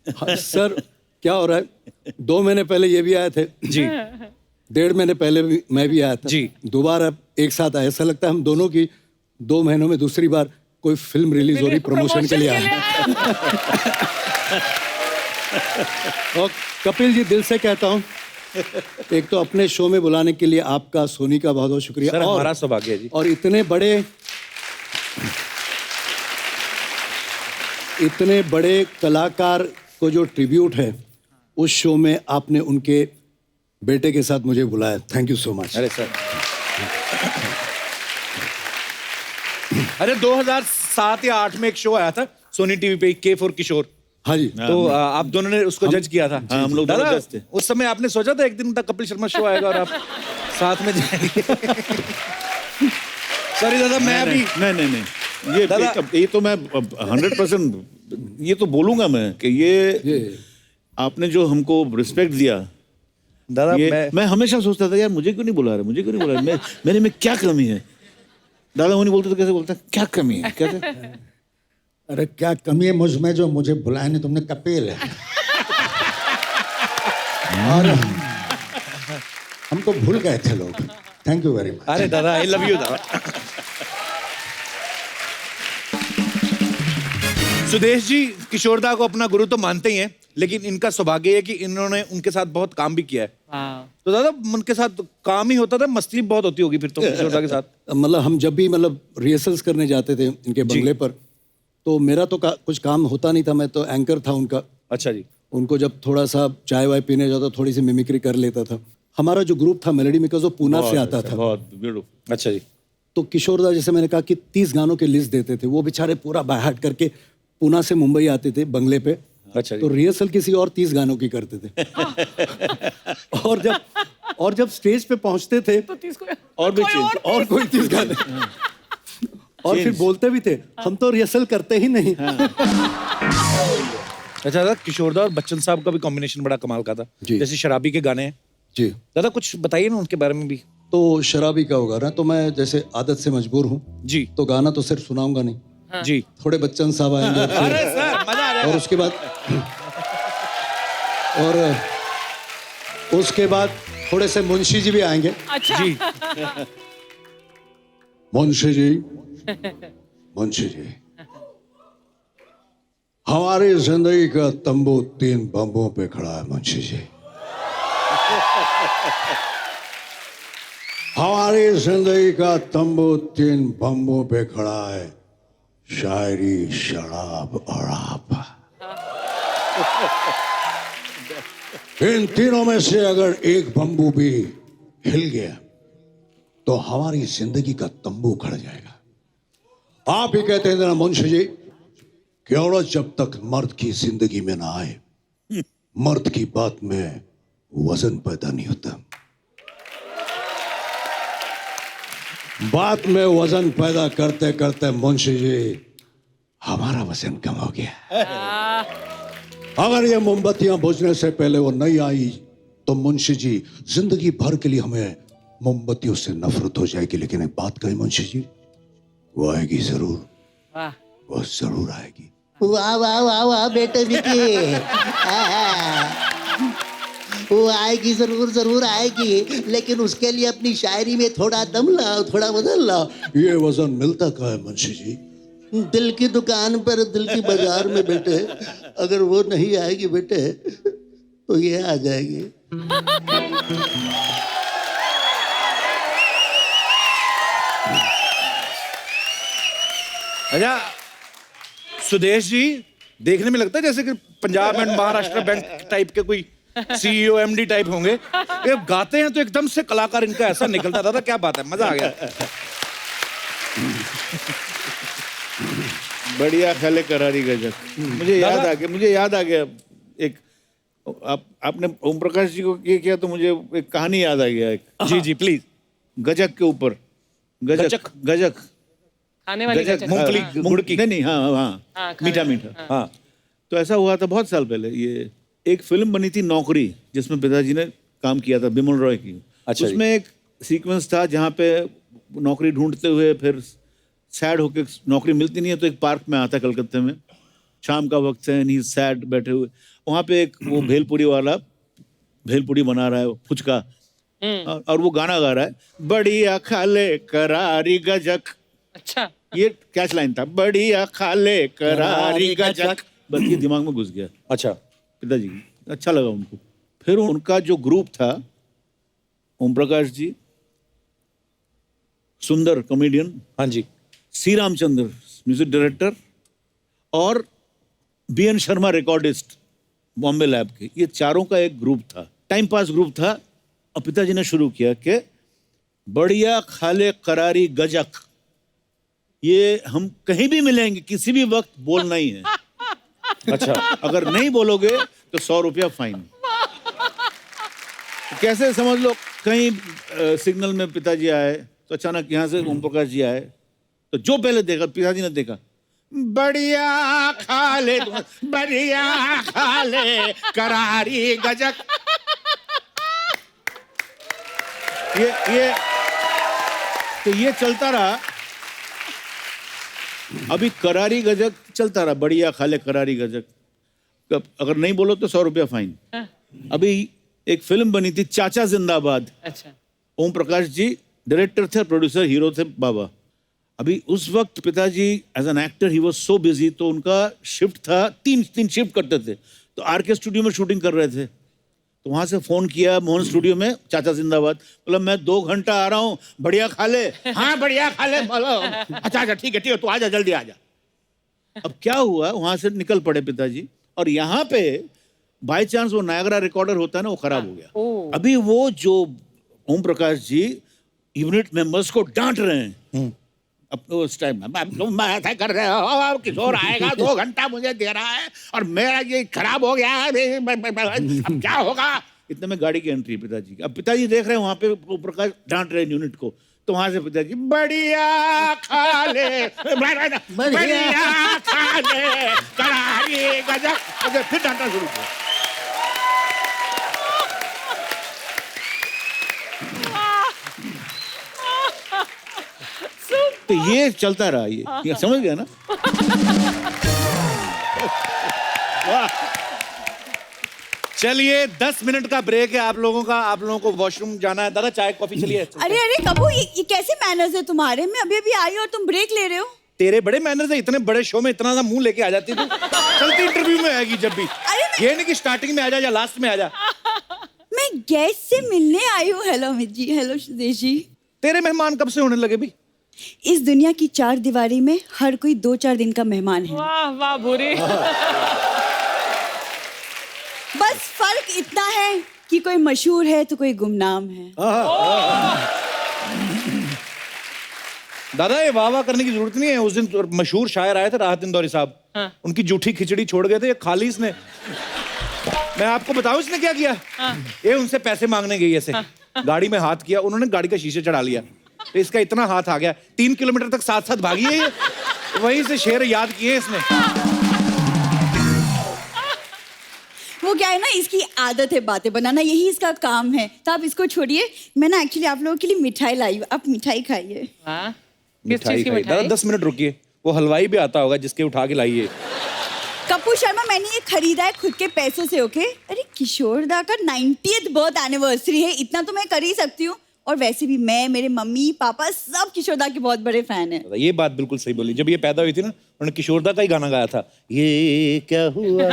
हाँ, सर क्या हो रहा है, 2 महीने पहले ये भी आए थे जी। 1.5 महीने पहले भी मैं भी आया था जी। दोबारा एक साथ आए। ऐसा लगता है हम दोनों की 2 महीनों में दूसरी बार कोई फिल्म रिलीज हो रही, प्रमोशन के लिए आए। और कपिल जी, दिल से कहता हूँ, एक तो अपने शो में बुलाने के लिए आपका, सोनी का बहुत बहुत शुक्रिया। सर, और हमारा सौभाग्य है जी। और इतने बड़े कलाकार को जो ट्रिब्यूट है, उस शो में आपने उनके बेटे के साथ मुझे बुलाया। Thank you so much. अरे सर, अरे 2007 या 8 में एक शो आया था, सोनी टीवी पे के फॉर किशोर। हाँ जी। तो आप दोनों ने उसको जज किया था। हाँ, हम लोग दोनों दादा जज थे। उस समय आपने सोचा था एक दिन तक कपिल शर्मा शो आएगा और आप साथ में जाएंगे? सॉरी दादा, मैं अभी नहीं दादा- ये तो मैं 100% ये तो बोलूंगा मैं कि ये आपने जो हमको रिस्पेक्ट दिया दादा ये मैं हमेशा सोचता था यार मुझे क्यों नहीं बुला रहे, मुझे क्यों नहीं बुला रहे, मेरे में क्या कमी है। दादा वो नहीं बोलते तो कैसे बोलता क्या कमी है, कैसे? अरे क्या कमी है मुझ में जो मुझे बुलाया नहीं तुमने? कपिल है। और हमको भूल गए थे लोग। Thank you very much. अरे दादा आई लव यू दादा। सुदेश जी किशोरदा को अपना गुरु तो मानते ही हैं, लेकिन इनका सौभाग्य है कि इन्होंने उनके साथ बहुत काम भी किया है। हाँ। तो दादा उनके साथ काम ही होता था, मस्ती बहुत होती होगी फिर तो किशोरदा के साथ। मतलब हम जब भी मतलब रिहर्सल्स करने जाते थे इनके बंगले पर, तो मेरा तो कुछ काम होता नहीं था, मैं तो एंकर था उनका। अच्छा जी। उनको जब थोड़ा सा चाय वाय पीने जाता थोड़ी सी मिमिक्री कर लेता था। हमारा जो ग्रुप था मेलोडी मेकर्स वो पूना से आता था। बहुत ब्यूटीफुल। अच्छा जी। तो किशोरदा जैसे मैंने कहा कि 30 गानों की लिस्ट देते थे, वो बेचारे पूरा बाय हार्ट करके पूना से मुंबई आते थे बंगले पे। अच्छा जी। तो रिहर्सल किसी और 30 गानों की करते थे। और जब स्टेज पे पहुंचते थे तो 30 को और भी चेंज और कोई 30 गाने और फिर बोलते भी थे हम तो रिहर्सल करते ही नहीं। अच्छा दादा किशोरदा और बच्चन साहब का भी कॉम्बिनेशन बड़ा कमाल का था। जी। जैसे शराबी के गाने हैं। जी। दादा कुछ बताइए ना उनके बारे में भी। तो शराबी का होगा ना, तो मैं जैसे आदत से मजबूर हूँ जी। तो गाना तो सिर्फ सुनाऊंगा नहीं, जी। थोड़े बच्चन साहब आएंगे अरे सर मजा आ और उसके बाद थोड़े से मुंशी जी भी आएंगे। अच्छा जी। मुंशी जी, मुंशी जी, हमारी जिंदगी का तंबू 3 बम्बों पे खड़ा है मुंशी जी। हमारी जिंदगी का तंबू 3 बम्बों पे खड़ा है, शायरी, शराब और आप। इन तीनों में से अगर एक बम्बू भी हिल गया तो हमारी जिंदगी का तंबू खड़ जाएगा। आप ही कहते हैं ना मुंशी जी कि औरत जब तक मर्द की जिंदगी में ना आए, मर्द की बात में वजन पैदा नहीं होता। बात में वजन पैदा करते करते मुंशी जी हमारा वजन कम हो गया। अगर ये मोमबत्तियां बुझने से पहले वो नहीं आई तो मुंशी जी जिंदगी भर के लिए हमें मोमबत्तियों से नफरत हो जाएगी। लेकिन एक बात कही मुंशी जी, वो आएगी जरूर, वाह वो जरूर आएगी। वाह वाह वाह वाह बेटे विकी, वो आएगी, जरूर जरूर आएगी, लेकिन उसके लिए अपनी शायरी में थोड़ा दम लाओ, थोड़ा बदल लाओ। ये वजन मिलता कहाँ है मुंशी जी? दिल की दुकान पर, दिल की बाजार में बेटे, अगर वो नहीं आएगी बेटे तो ये आ जाएगी। अच्छा सुदेश जी देखने में लगता है जैसे कि Punjab and Maharashtra bank type के कोई सीईओ एमडी टाइप होंगे। ये गाते हैं तो एकदम से कलाकार इनका ऐसा निकलता था। क्या बात है, मजा आ गया। बढ़िया ख्याले करारी गजब। मुझे याद आ गया एक आपने ओम प्रकाश जी को ये किया तो मुझे एक कहानी याद आ गया एक। जी जी प्लीज। गजक के ऊपर गजक खाने वाली गजक, गजक। मूंगफली गुड़ की। नहीं हाँ हाँ, मीठा मीठा। हाँ तो ऐसा हुआ था बहुत साल पहले, ये एक फिल्म बनी थी नौकरी जिसमें पिताजी ने काम किया था, बिमल रॉय की। अच्छा जी। उसमें एक सीक्वेंस था जहाँ पे नौकरी ढूंढते हुए फिर सैड होके नौकरी मिलती नहीं है तो एक पार्क में आता है कलकत्ते में, शाम का वक्त है, नहीं सैड बैठे हुए, वहाँ पे एक वो भेलपुरी वाला भेलपुरी बना रहा है फुचका, और वो गाना गा रहा है, बढ़िया खाले करारी गजक। अच्छा ये कैच लाइन था, बढ़िया खाले करारी गजक। बस ये दिमाग में घुस गया। अच्छा पिताजी अच्छा लगा उनको। फिर उनका जो ग्रुप था, ओम प्रकाश जी सुंदर कॉमेडियन, हाँ जी, सी रामचंद्र म्यूजिक डायरेक्टर और B N Sharma recordist Bombay lab के, ये चारों का एक ग्रुप था, टाइम पास ग्रुप था। और पिताजी ने शुरू किया कि बढ़िया खाले करारी गजक, ये हम कहीं भी मिलेंगे किसी भी वक्त बोलना ही है। अच्छा, अगर नहीं बोलोगे तो 100 रुपया फाइन। कैसे समझ लो, कहीं सिग्नल में पिताजी आए तो अचानक यहाँ से ओम प्रकाश जी आए तो जो पहले देखा, पिताजी ने देखा, बढ़िया खा ले, बढ़िया खा ले करारी गजक। ये तो ये चलता रहा। अभी करारी गजक चलता रहा, बढ़िया खा ले करारी गजक। अगर नहीं बोलो तो 100 रुपया फाइन। अभी एक फिल्म बनी थी चाचा जिंदाबाद। अच्छा। ओम प्रकाश जी डायरेक्टर थे, प्रोड्यूसर हीरो थे बाबा। अभी उस वक्त पिताजी as an actor he was so busy, तो उनका शिफ्ट था, तीन शिफ्ट करते थे। तो आरके स्टूडियो में शूटिंग कर रहे थे, तो वहां से फोन किया मोहन स्टूडियो में, चाचा जिंदाबाद। बोला मैं 2 घंटा आ रहा हूँ, बढ़िया खा ले। हाँ बढ़िया खा ले। बोलो अच्छा ठीक है तू आजा, जल्दी आजा। अब क्या हुआ, वहां से निकल पड़े पिताजी, और यहाँ पे बाय चांस वो नायगरा रिकॉर्डर होता है ना, वो खराब हो गया। अभी वो जो ओम प्रकाश जी यूनिट मेंबर्स को डांट रहे हैं अब उस टाइम में, तुम ऐसा कर रहे हो, किशोर आएगा 2 घंटा मुझे दे रहा है और मेरा ये खराब हो गया है, अब क्या होगा। इतने में गाड़ी की एंट्री पिताजी की। अब पिताजी देख रहे हैं वहां पे ओम प्रकाश डांट रहे हैं यूनिट को, तो वहां से पिताजी बढ़िया खा ले, बढ़िया खा ले करारी गजक, फिर डांटना शुरू किया। तो ये चलता रहा, ये समझ गया ना। चलिए 10 मिनट का ब्रेक है आप लोगों का। आप लोगों को वॉशरूम जाना है। दादा चाय कॉफी चलिए। अरे अरे कबू, ये कैसे मैनर्स है तुम्हारे? मैं अभी अभी आई और तुम ब्रेक ले रहे हो। तेरे बड़े मैनर्स है, इतने बड़े शो में इतना सा मुंह लेके आ जाती तू। चलती इंटरव्यू में आएगी जब भी। ये नहीं कि स्टार्टिंग में आ जा या लास्ट में आ जा। मैं गेस्ट से मिलने आई हूँ। Hello Amit ji, hello Sudesh ji. तेरे मेहमान कब से होने लगे भी? इस दुनिया की 4 दीवारी में हर कोई 2-4 दिन का मेहमान है। वाह वाह भूरी। बस फर्क इतना है कि कोई मशहूर है तो कोई गुमनाम है। दादा ये वाह वाह करने की जरूरत नहीं है। उस दिन मशहूर शायर आए थे राहत इंदौरी साहब, उनकी जूठी खिचड़ी छोड़ गए थे, ये खा ली इसने। मैं आपको बताऊं इसने क्या किया। ये उनसे पैसे मांगने गई ऐसे, गाड़ी में हाथ किया, उन्होंने गाड़ी का शीशे चढ़ा लिया, तो इसका इतना हाथ आ गया 3 किलोमीटर तक साथ साथ भागी है ये। वहीं से शेर याद किए इसने। वो क्या है ना, इसकी आदत है बातें बनाना, यही इसका काम है। तो आप इसको छोड़िए। मैं ना एक्चुअली आप लोगों के लिए मिठाई लाई हूँ, आप मिठाई खाइए। किस चीज की दादा मिठाई? 10 मिनट रुकिए, वो हलवाई भी आता होगा जिसके उठा के लाइए। कपूर शर्मा, मैंने ये खरीदा है खुद के पैसों से, ओके? अरे किशोर दा का 90th बर्थ एनिवर्सरी है, इतना तो मैं कर ही सकती हूँ। और वैसे भी मैं, मेरे मम्मी पापा सब किशोर दा के बहुत बड़े फैन हैं। ये बात बिल्कुल सही बोली। जब ये पैदा हुई थी ना, उन्होंने किशोर दा का ही गाना गाया था, ये क्या हुआ।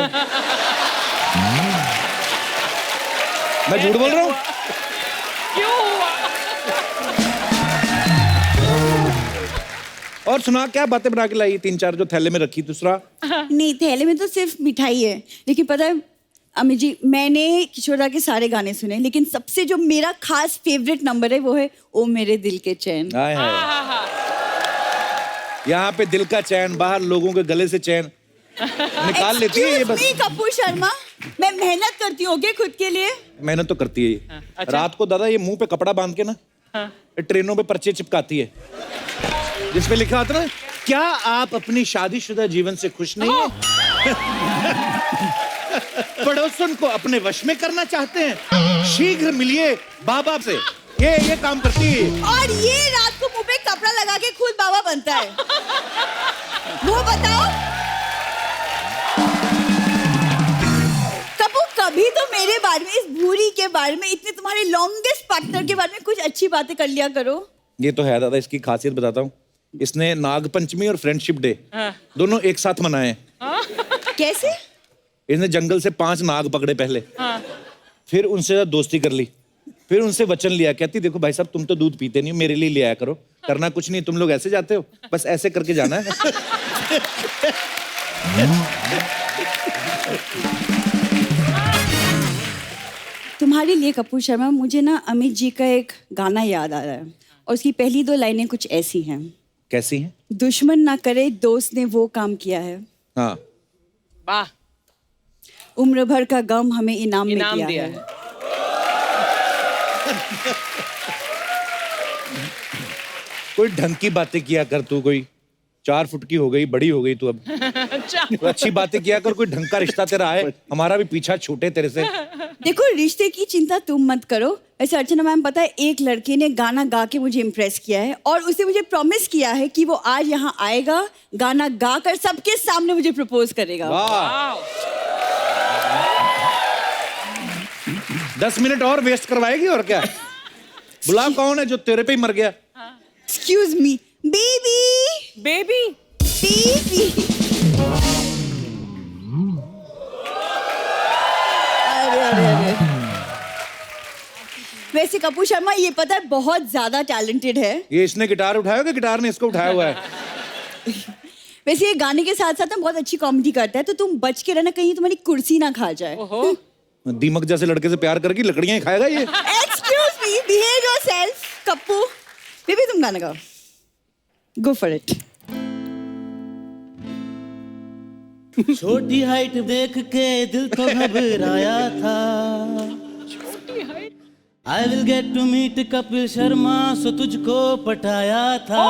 मैं झूठ बोल रहा हूँ? क्यों हुआ? और सुना क्या बातें बना के लाई? 3-4 जो थैले में रखी, दूसरा नहीं, थैले में तो सिर्फ मिठाई है। लेकिन पता है अमित जी, मैंने किशोर दा के सारे गाने सुने, लेकिन सबसे जो मेरा खास फेवरेट नंबर है वो है ओ मेरे दिल के चैन। हाय हाय। यहाँ पे दिल का चैन, बाहर लोगों के गले से चैन निकाल लेती है ये बस। Excuse me, कपूर शर्मा, मैं मेहनत करती हूँ खुद के लिए। मेहनत तो करती है ये। अच्छा। रात को दादा ये मुंह पे कपड़ा बांध के ना, ट्रेनों पे पर्चे चिपकाती है जिसपे लिखा होता है ना, क्या आप अपनी शादीशुदा जीवन से खुश नहीं हैं? पड़ोसन को अपने वश में करना चाहते हैं? शीघ्र मिलिए बाबा से। ये काम करती है। और ये रात को मुंह पे कपड़ा लगा के खुद बाबा बनता है। वो बताओ कपूर, कभी तो मेरे बारे में, इस भूरी के बारे में, इतने तुम्हारे लॉन्गेस्ट पार्टनर के बारे में कुछ अच्छी बातें कर लिया करो। ये तो है दादा, इसकी खासियत बताता हूँ। इसने नाग पंचमी और फ्रेंडशिप डे दोनों एक साथ मनाए हैं। कैसे? इसने जंगल से 5 नाग पकड़े पहले, फिर उनसे दोस्ती कर ली, फिर उनसे वचन लिया, कहती देखो भाई साहब तुम तो दूध पीते नहीं हो, मेरे लिए ले आया करो, करना कुछ नहीं, तुम लोग ऐसे जाते हो, बस ऐसे करके जाना है। तुम्हारे लिए कपूर शर्मा, मुझे ना अमित जी का एक गाना याद आ रहा है, और उसकी पहली 2 लाइनें कुछ ऐसी हैं। कैसी हैं? दुश्मन ना करे दोस्त ने वो काम किया है, हाँ, वाह, उम्र भर का गम हमें इनाम में इनाम दिया दिया है। है। कोई ढंग की बातें किया कर तू, कोई 4 फुट की हो गई, बड़ी हो गई तू अब। अच्छा, कोई अच्छी बातें किया कर, कोई ढंग का रिश्ता तेरा आए, हमारा भी पीछा छूटे तेरे से। देखो रिश्ते की चिंता तुम मत करो। वैसे अर्चना मैम, पता है एक लड़के ने गाना गा के मुझे इम्प्रेस किया है और उसने मुझे प्रॉमिस किया है कि वो आज यहाँ आएगा, गाना गा कर सबके सामने मुझे प्रपोज करेगा। वाह, 10 मिनट और वेस्ट करवाएगी और क्या? बुला, कौन है जो तेरे पे ही मर गया? Excuse me baby, baby, baby. अरे वैसे कपूर शर्मा, ये पता है बहुत ज्यादा टैलेंटेड है। ये इसने गिटार उठाया कि गिटार ने इसको उठाया हुआ है? वैसे ये गाने के साथ साथ ना बहुत अच्छी कॉमेडी करता है, तो तुम बच के रहना कहीं तुम्हारी कुर्सी ना खा जाए। ओहो, दीमक जैसे लड़के से प्यार करके लकड़ियां ही खाएगा ये। Excuse me, behave yourself. Kappu baby, तुम गाना गाओ, गो फॉर इट। छोटी हाइट देख के दिल तो घबराया था। I will get to meet Kapil Sharma, so तुझको पटाया था।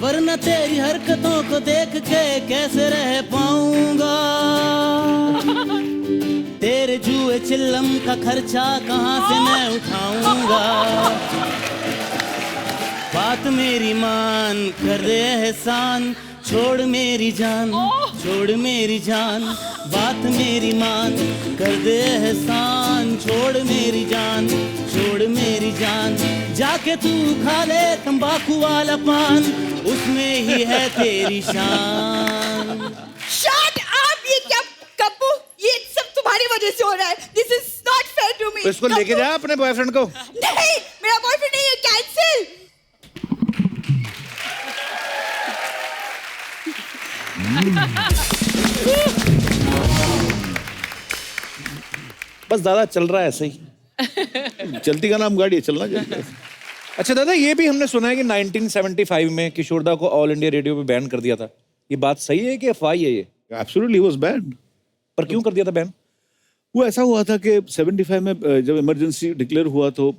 वरना तेरी हरकतों को देख के कैसे रह पाऊंगा। तेरे जुए चिल्लम का खर्चा कहाँ से मैं उठाऊंगा। बात मेरी मान, कर दे एहसान, छोड़ मेरी जान, छोड़ मेरी जान। बात मेरी मान, कर दे एहसान, छोड़ मेरी जान, छोड़ मेरी जान। जाके तू खा ले तंबाकू वाला पान, उसमें ही है तेरी शान। Shut up! ये क्या कप्पू, ये सब तुम्हारी वजह से हो रहा है। This is not fair to me. तो इसको लेके जा अपने बॉयफ्रेंड को। नहीं, मेरा बॉयफ्रेंड नहीं है, कैंसिल। बस दादा चल रहा है ऐसे ही। चलती का नाम गाड़ी है, चलना चाहिए। अच्छा दादा, ये भी हमने सुना है कि 1975 में किशोरदा को ऑल इंडिया रेडियो पे बैन कर दिया था। ये बात सही है कि अफवाह है ये? Absolutely was bad. पर क्यों कर दिया था बैन? वो ऐसा हुआ था कि 75 में जब इमरजेंसी डिक्लेयर हुआ तो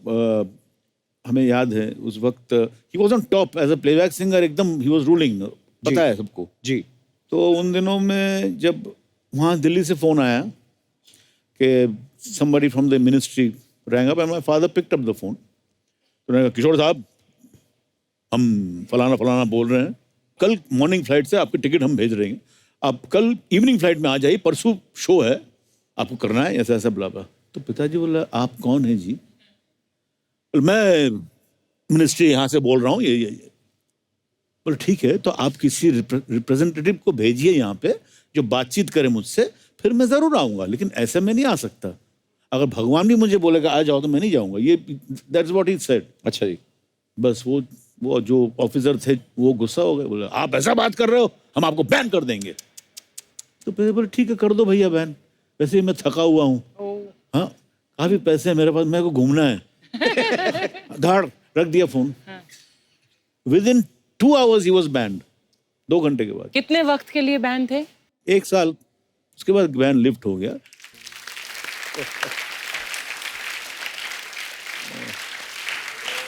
हमें याद है उस वक्त he was on top as a playback singer, एकदम ही वाज रूलिंग, पता है सबको जी। तो उन दिनों में जब वहाँ दिल्ली से फोन आया कि somebody from the ministry rang up and my father picked up the phone. तो उन्होंने कहा, किशोर साहब, हम फलाना फलाना बोल रहे हैं, कल मॉर्निंग फ्लाइट से आपकी टिकट हम भेज रहे हैं, आप कल इवनिंग फ्लाइट में आ जाइए, परसों शो है, आपको करना है ऐसा ऐसा बुला। तो पिताजी बोला, आप कौन हैं जी? मैं मिनिस्ट्री यहाँ से बोल रहा हूँ, ये। बोले ठीक है, तो आप किसी रिप्रेजेंटेटिव को भेजिए यहाँ पे जो बातचीत करे मुझसे, फिर मैं जरूर आऊँगा, लेकिन ऐसे में नहीं आ सकता। अगर भगवान भी मुझे बोलेगा आ जाओ तो मैं नहीं जाऊँगा। ये दैट्स व्हाट ही सेड। अच्छा जी। बस वो जो ऑफिसर थे वो गुस्सा हो गए, बोले आप ऐसा बात कर रहे हो, हम आपको बैन कर देंगे। तो फिर बोले ठीक है, कर दो भैया बैन, वैसे ही मैं थका हुआ हूँ, हाँ काफी पैसे हैं मेरे पास, मेरे को घूमना है। धाड़ रख दिया phone. With in 2 hours he was banned. 2 घंटे के बाद। कितने वक्त के लिए बैन थे? 1 साल, उसके बाद बैन लिफ्ट हो गया।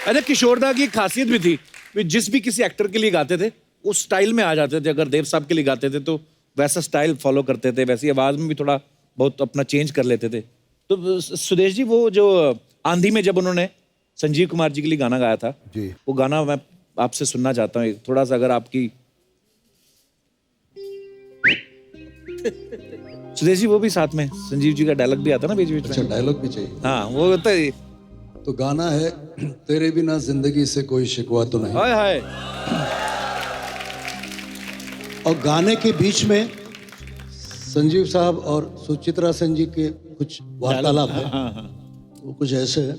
अरे किशोरदा की एक खासियत भी थी, वे जिस भी किसी एक्टर के लिए गाते थे उस स्टाइल में आ जाते थे। अगर देव साहब के लिए गाते थे तो वैसा स्टाइल फॉलो करते थे, वैसी आवाज में भी थोड़ा बहुत अपना चेंज कर लेते थे। तो सुदेश जी, वो जो आंधी में जब उन्होंने संजीव कुमार जी के लिए गाना गाया था जी, वो गाना मैं आपसे सुनना चाहता हूँ थोड़ा सा, अगर आपकी। सुदेश जी, वो भी साथ में संजीव जी का डायलॉग भी आता ना बीच बीच में। अच्छा, डायलॉग भी चाहिए? हाँ, वो होता है। तो गाना है, तेरे बिना जिंदगी से कोई शिकवा तो नहीं। हाय हाय। और गाने के बीच में संजीव साहब और सुचित्रा सेन जी के कुछ वार्तालाप है। वो कुछ ऐसे है।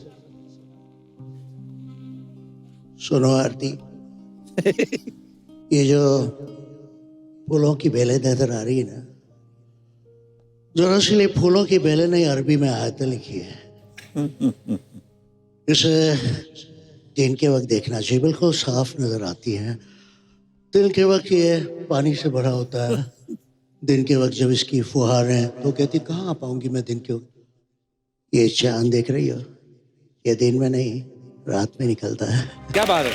सुनो आरती, ये जो फूलों की बेलें नजर आ रही है ना, दरअसल ये फूलों की बेलें नहीं, अरबी में आयतें लिखी है। इसे दिन के वक्त देखना चाहिए, बिल्कुल साफ नजर आती है। दिन के वक्त ये पानी से भरा होता है, दिन के वक्त जब इसकी फुहारें, तो कहती कहाँ आ पाऊंगी मैं दिन के वक्त। ये चांद देख रही हो, ये दिन में नहीं रात में निकलता है। क्या बात है।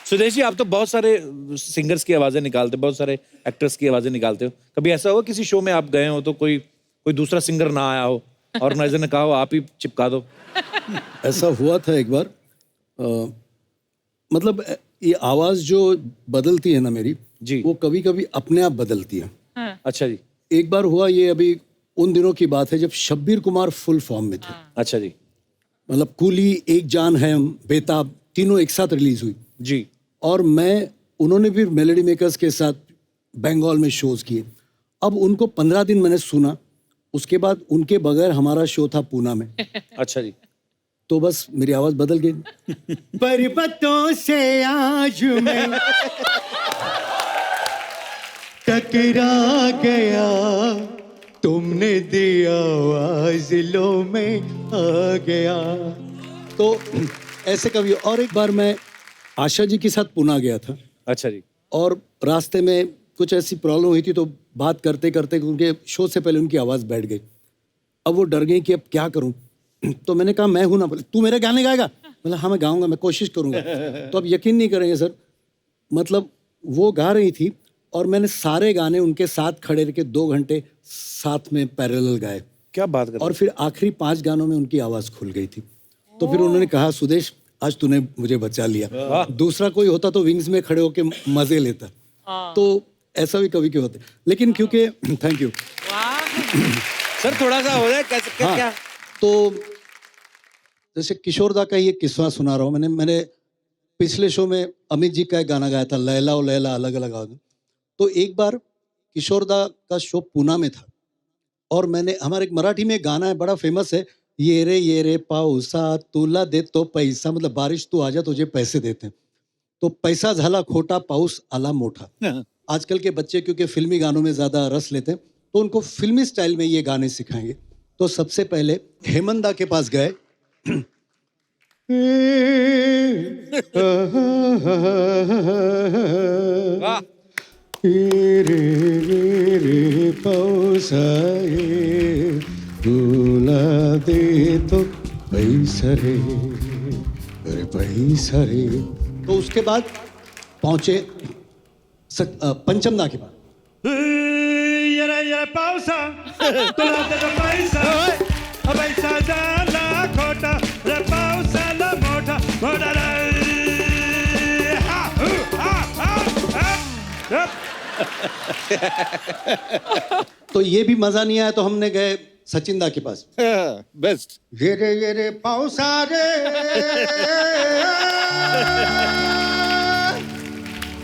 सुदेश जी, आप तो बहुत सारे सिंगर्स की आवाजें निकालते, बहुत सारे एक्टर्स की आवाजें निकालते हो। कभी ऐसा हुआ किसी शो में आप गए हो तो कोई दूसरा सिंगर ना आया हो, ऑर्गेनाइजर ने कहा हो आप ही चिपका दो? ऐसा हुआ था एक बार। मतलब ये आवाज जो बदलती है ना मेरी जी, वो कभी कभी अपने आप बदलती है। अच्छा जी। एक बार हुआ, ये अभी उन दिनों की बात है जब शब्बीर कुमार फुल फॉर्म में थे। अच्छा जी। मतलब कूली, एक जान है, बेताब, तीनों एक साथ रिलीज हुई जी। और उन्होंने भी मेलोडी मेकर्स के साथ बंगाल में शोज किए। अब उनको 15 दिन मैंने सुना, उसके बाद उनके बगैर हमारा शो था पूना में। अच्छा जी। तो बस मेरी आवाज बदल गई। पर्वतों से आज मैं टकरा गया, तुमने दिया आवाज, लो मैं आ गया। तो ऐसे कभी। और एक बार मैं आशा जी के साथ पुणे गया था। अच्छा जी। और रास्ते में कुछ ऐसी प्रॉब्लम हुई थी, तो बात करते करते उनके शो से पहले उनकी आवाज़ बैठ गई। अब वो डर गई कि अब क्या करूं। तो मैंने कहा मैं हूं ना। बोले तू मेरे गाने गाएगा? बोला हाँ मैं गाऊंगा, मैं कोशिश करूंगा। तो अब यकीन नहीं करेंगे सर, मतलब वो गा रही थी और मैंने सारे गाने उनके साथ खड़े रह के 2 घंटे साथ में पैरेलल गाए। क्या बात कर। और फिर आखिरी 5 गानों में उनकी आवाज़ खुल गई थी। तो फिर उन्होंने कहा सुदेश आज तूने मुझे बचा लिया, दूसरा कोई होता तो विंग्स में खड़े होके मजे लेता। तो ऐसा भी कभी क्यों होता है, लेकिन क्योंकि थैंक यू सर, थोड़ा सा हो जाए कैसे। हाँ, क्या तो जैसे किशोर दा का ये किस्सा सुना रहा हूँ। मैंने पिछले शो में अमित जी का एक गाना गाया था, लैला ओ लैला अलग अलग आवाज। तो एक बार किशोर दा का शो पूना में था और मैंने, हमारे एक मराठी में एक गाना है बड़ा फेमस है, ये रे पाऊसा तुला देतो पैसा, मतलब बारिश तू आजा तुझे पैसे देते हैं। तो पैसा झाला खोटा, पाऊस आला मोठा। आजकल के बच्चे क्योंकि फिल्मी गानों में ज्यादा रस लेते हैं, तो उनको फिल्मी स्टाइल में ये गाने सिखाएंगे। तो सबसे पहले हेमंत दा के पास गए। रे पाऊसा तुला दे तो पैसा रे, अरे पैसा रे। तो उसके बाद पहुंचे पंचमदा के बाद। ये पाऊसा तुला दे तो पैसा, पैसा झाला खोटा, रे पाऊसाला मोठा मोठा रे। तो ये भी मजा नहीं आया तो हमने गए सचिन दा के पास। बेस्ट। ये रे पाऊसा रे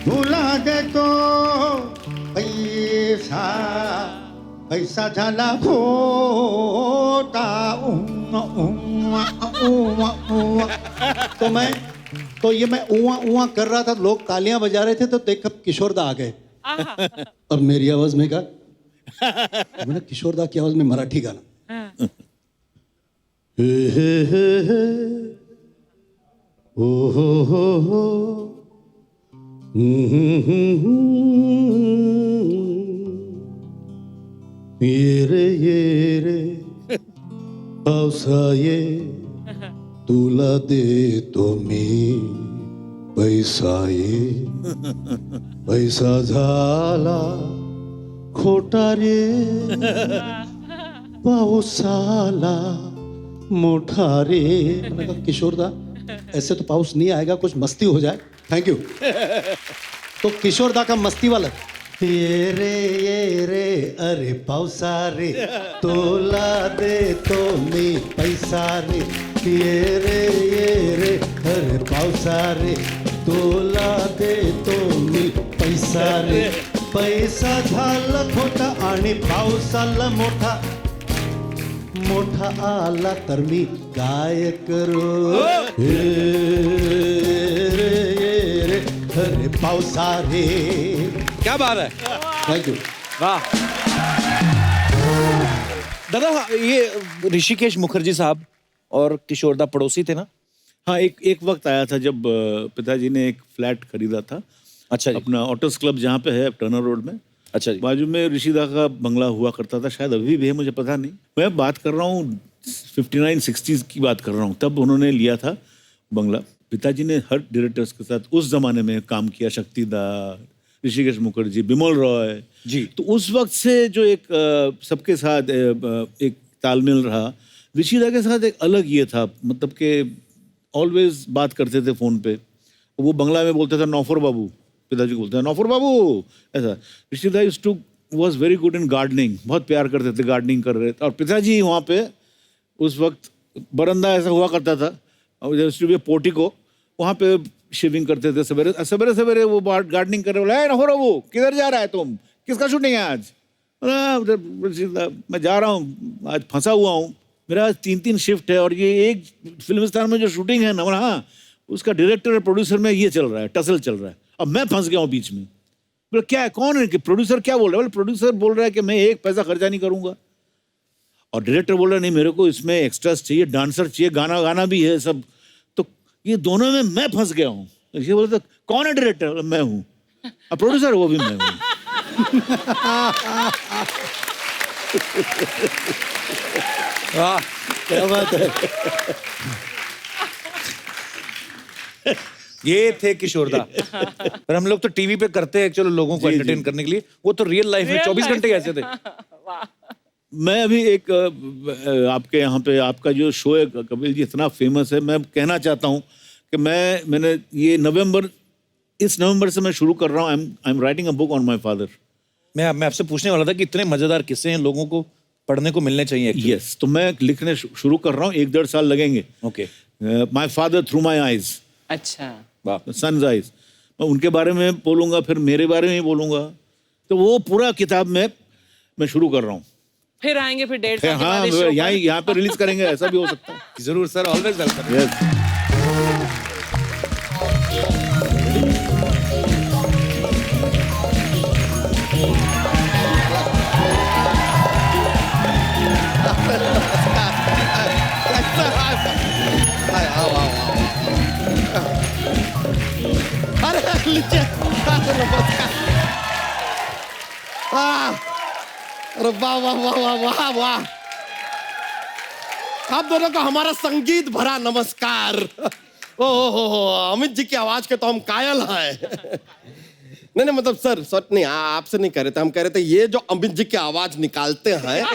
भूला दे तो पैसा, पैसा झाला खोटा। तो ये मैं उआ कर रहा था, लोग तालियां बजा रहे थे, तो देख किशोर दा आ गए। अब मेरी आवाज में गा, मैंने किशोर दा की आवाज में मराठी गाना। ओ हो ये रे पावसा ये तुला दे तो मी पैसा ये, पैसा झाला खोटा रे, पाऊसाला मोठा रे। मैंने कहा किशोर दा ऐसे तो पाउस नहीं आएगा, कुछ मस्ती हो जाए। Thank you. तो किशोर दा का मस्ती वाला, ये रे अरे पाउसा रे तोला दे तो मी पैसा रे, ये रे अरे पाउसा रे तोला दे तो मी पैसा रे, पैसा झाला खोटा आणि पाऊसाला मोठा, मोठा आला तर मी काय करू। रे अरे पावसा रे। क्या बात है। Thank you. वाह। दादा ये ऋषिकेश मुखर्जी साहब और किशोरदा पड़ोसी थे ना? हाँ, एक वक्त आया था जब पिताजी ने एक फ्लैट खरीदा था। अच्छा जी। अपना ऑटोस क्लब जहाँ पे है टर्नर रोड में। अच्छा जी। बाजू में ऋषिदा का बंगला हुआ करता था, शायद अभी भी है, मुझे पता नहीं। मैं बात कर रहा हूँ 59-60s की बात कर रहा हूँ, तब उन्होंने लिया था बंगला। पिताजी ने हर डायरेक्टर्स के साथ उस जमाने में काम किया, शक्तिदा, ऋषिकेश मुखर्जी, बिमल रॉय जी। तो उस वक्त से जो एक सबके साथ एक तालमेल रहा, ऋषिदा के साथ एक अलग ये था, मतलब कि ऑलवेज बात करते थे फोन पे। वो बंगला में बोलते थे नौफर बाबू, पिताजी को बोलते हैं नौफर बाबू, ऐसा। Rishida was very good in gardening, बहुत प्यार करते थे, गार्डनिंग कर रहे थे। और पिताजी वहाँ पे उस वक्त बरंदा ऐसा हुआ करता था, और पोर्टिको, वहाँ पे शेविंग करते थे सवेरे सवेरे सवेरे। वो गार्डनिंग कर रहे, बोला नौफर बाबू किधर जा रहा है तुम, किसका शूटिंग है आज? मैं जा रहा हूँ, आज फंसा हुआ हूँ, मेरा आज 3 शिफ्ट है, और ये एक फिल्मिस्तान में जो शूटिंग है ना, हाँ, उसका डायरेक्टर और प्रोड्यूसर में ये चल रहा है, टसल चल रहा है। अब मैं फंस गया हूँ बीच में। बोले क्या है, कौन है कि प्रोड्यूसर क्या बोल रहा है? बोले प्रोड्यूसर बोल रहा है कि मैं 1 पैसा खर्चा नहीं करूंगा, और डायरेक्टर बोल रहा है नहीं मेरे को इसमें एक्स्ट्रास चाहिए, डांसर चाहिए, गाना भी है सब। तो ये दोनों में मैं फंस गया हूँ। ये बोलते कौन है डायरेक्टर? मैं हूँ। और प्रोड्यूसर वो भी मैं हूँ। वाह, क्या बात है। ये थे किशोरदा। पर हम लोग तो टीवी पे करते हैं चलो लोगों को एंटरटेन करने के लिए, वो तो रियल लाइफ में 24 घंटे ऐसे थे। मैं अभी एक आपके यहाँ पे आपका जो शो है कपिल जी इतना फेमस है, मैं कहना चाहता हूँ कि मैंने ये इस नवंबर से मैं शुरू कर रहा हूँ। I am writing a book on my father. मैं आपसे पूछने वाला था कि इतने मजेदार किस्से हैं, लोगों को पढ़ने को मिलने चाहिए। यस, तो मैं लिखने शुरू कर रहा हूँ, 1-1.5 साल लगेंगे। Okay. My father through my eyes, अच्छा, सन्स आईज। मैं उनके बारे में बोलूंगा, फिर मेरे बारे में ही बोलूंगा। तो वो पूरा किताब में मैं शुरू कर रहा हूँ। फिर आएंगे फिर 1.5 साल के हाँ, बाद इस शो पर। यहाँ पे रिलीज करेंगे, ऐसा भी हो सकता है। जरूर सर, ऑलवेज वेलकम। यस। अरे वाह वाह वाह वाह वाह वाह, आप दोनों को हमारा संगीत भरा नमस्कार। हो, अमित जी की आवाज के तो हम कायल हैं। नहीं मतलब सर नहीं, आपसे नहीं कह रहे थे, हम कह रहे थे ये जो अमित जी की आवाज निकालते हैं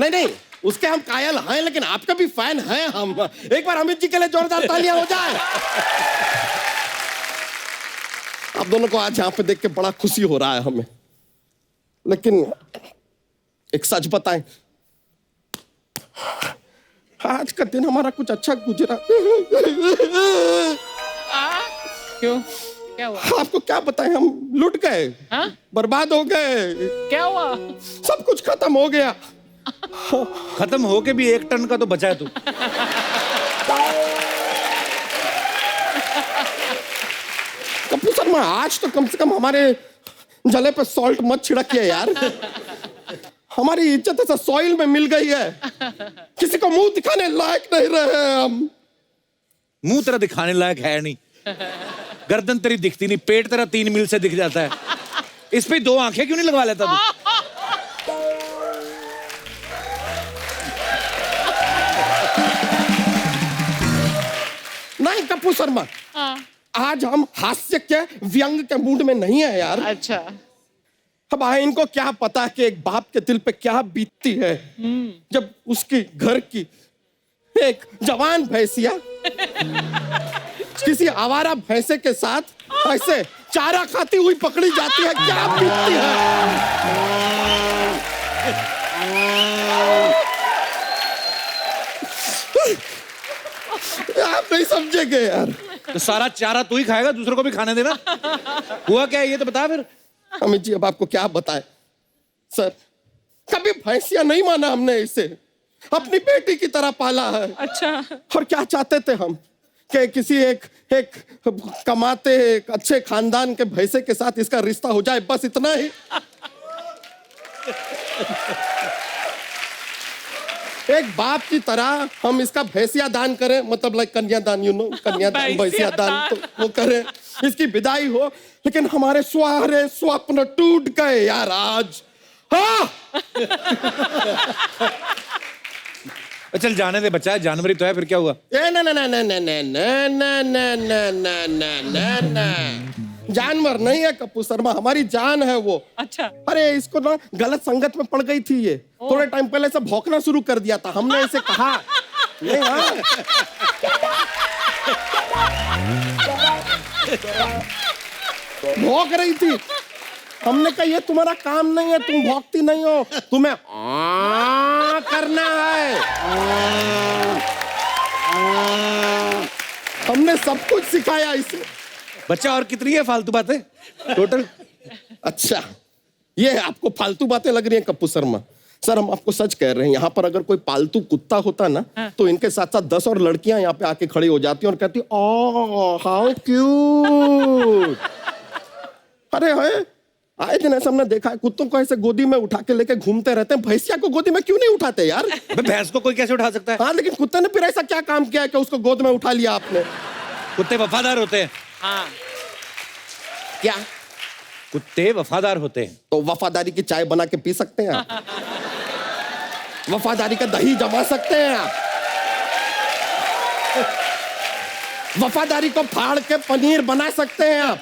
नहीं उसके हम कायल हैं, लेकिन आपका भी फैन हैं हम। एक बार अमित जी के लिए जोरदार तालियां हो जाए। आप दोनों को आज यहाँ पे देख के बड़ा खुशी हो रहा है हमें, लेकिन एक सच बताएं, आज का दिन हमारा कुछ अच्छा गुजरा। क्यों, क्या हुआ? आपको क्या बताएं, हम लुट गए, बर्बाद हो गए। क्या हुआ? सब कुछ खत्म हो गया। खत्म होके भी 1 टन का तो बचा है तू। कपूर शर्मा, आज तो कम से कम हमारे जले पे सॉल्ट मत छिड़किए यार। हमारी इज्जत ऐसा सॉइल में मिल गई है, किसी को मुंह दिखाने लायक नहीं रहे हम। मुंह तेरा दिखाने लायक है नहीं, गर्दन तेरी दिखती नहीं, पेट तेरा 3 मील से दिख जाता है। इस पे 2 आंखें क्यों नहीं लगवा लेता तू? नहीं कपूर शर्मा, आज हम हास्य के व्यंग के मूड में नहीं है यार। अच्छा, अब इनको क्या पता कि एक बाप के दिल पे क्या बीतती है जब उसकी घर की एक जवान भैंसिया किसी आवारा भैंसे के साथ ऐसे चारा खाती हुई पकड़ी जाती है। क्या बीतती है। आप नहीं समझेंगे यार। तो सारा चारा तू ही खाएगा, दूसरों को भी खाने देना। हुआ क्या है ये तो बता फिर। अमित जी अब आपको क्या बताएं सर, कभी भैंसिया नहीं माना हमने इसे, अपनी बेटी की तरह पाला है। अच्छा, और क्या चाहते थे हम कि किसी एक कमाते एक अच्छे खानदान के भैंसे के साथ इसका रिश्ता हो जाए, बस इतना ही। एक बाप की तरह हम इसका भैंसिया दान करें, मतलब लाइक कन्यादान, यू नो, कन्यादान भैंसिया दान, तो वो करें, इसकी विदाई हो। लेकिन हमारे सारे स्वप्न टूट गए यार आज। हाँ चल जाने दे बच्चा, जानवरी तो है, फिर क्या हुआ? ए ना ना ना ना ना ना ना ना ना ना ना ना ना ना जानवर नहीं है कप्पू शर्मा, हमारी जान है वो। अच्छा। अरे इसको ना गलत संगत में पड़ गई थी ये, थोड़े टाइम पहले से भौंकना शुरू कर दिया था, हमने इसे कहा नहीं। हाँ भौंक रही थी, हमने कहा ये तुम्हारा काम नहीं है, तुम भौंकती नहीं हो, तुम्हें करना है। हमने सब कुछ सिखाया इसे। बच्चा और कितनी है फालतू बातें टोटल? अच्छा ये आपको फालतू बातें लग रही हैं कप्पू शर्मा? सर हम आपको सच कह रहे हैं, यहाँ पर अगर कोई पालतू कुत्ता होता ना तो इनके साथ साथ 10 और लड़कियां यहाँ पे आके खड़ी हो जाती और कहती ओह हाउ क्यूट। अरे है आए दिन ऐसा हमने देखा है, कुत्तों को ऐसे गोदी में उठा के लेके घूमते रहते हैं, भैंसिया को गोदी में क्यों नहीं उठाते यार? भैंस को कोई कैसे उठा सकता है? हाँ लेकिन कुत्ते ने फिर ऐसा क्या काम किया है कि उसको गोद में उठा लिया आपने? कुत्ते वफादार होते हैं। हाँ क्या कुत्ते वफादार होते हैं? तो वफादारी की चाय बना के पी सकते हैं आप? वफादारी का दही जमा सकते हैं आप? वफादारी को फाड़ के पनीर बना सकते हैं आप?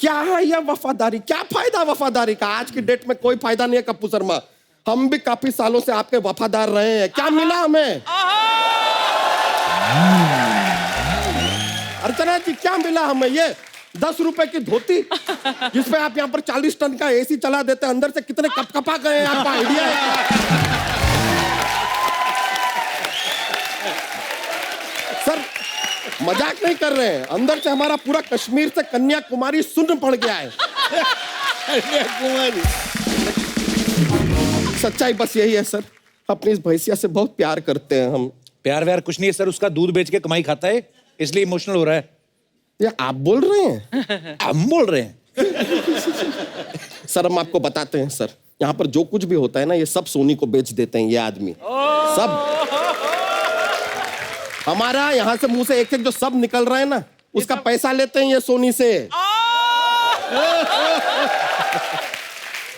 क्या है यह वफादारी? क्या फायदा वफादारी का? आज की डेट में कोई फायदा नहीं है कप्पू शर्मा। हम भी काफी सालों से आपके वफादार रहे हैं, क्या मिला हमें? अर्चना जी क्या मिला हमें? ये 10 रुपए की धोती जिसपे आप यहाँ पर 40 टन का एसी चला देते हैं, अंदर से कितने कपकपा गए हैं, आपका आइडिया है? सर मजाक नहीं कर रहे हैं, अंदर से हमारा पूरा कश्मीर से कन्याकुमारी सुन्न पड़ गया है। कन्याकुमारी। सच्चाई बस यही है सर, अपनी इस भैंसिया से बहुत प्यार करते हैं हम। प्यार व्यार कुछ नहीं है सर, उसका दूध बेच के कमाई खाता है, इसलिए इमोशनल हो रहा है। ये आप बोल रहे हैं? हम बोल रहे हैं। सर हम आपको बताते हैं सर, यहाँ पर जो कुछ भी होता है ना ये सब सोनी को बेच देते हैं ये आदमी, सब। हमारा यहाँ से मुंह से एक एक जो सब निकल रहा है ना उसका पैसा लेते हैं ये सोनी से।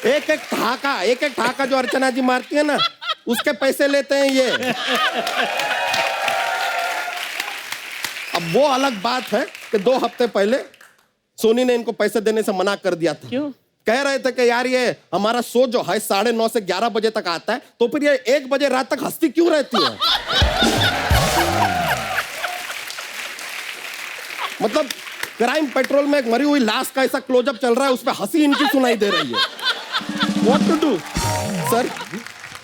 एक एक ठाका जो अर्चना जी मारती है ना उसके पैसे लेते हैं ये। अब वो अलग बात है कि 2 हफ्ते पहले सोनी ने इनको पैसे देने से मना कर दिया था। क्यों? कह रहे थे कि यार ये हमारा शो जो है 9:30 से 11 बजे तक आता है, तो फिर ये 1 बजे रात तक हंसती क्यों रहती है? मतलब क्राइम पेट्रोल में एक मरी हुई लाश का ऐसा क्लोजअप चल रहा है, उसमें हंसी इनकी सुनाई दे रही है। What to do? सर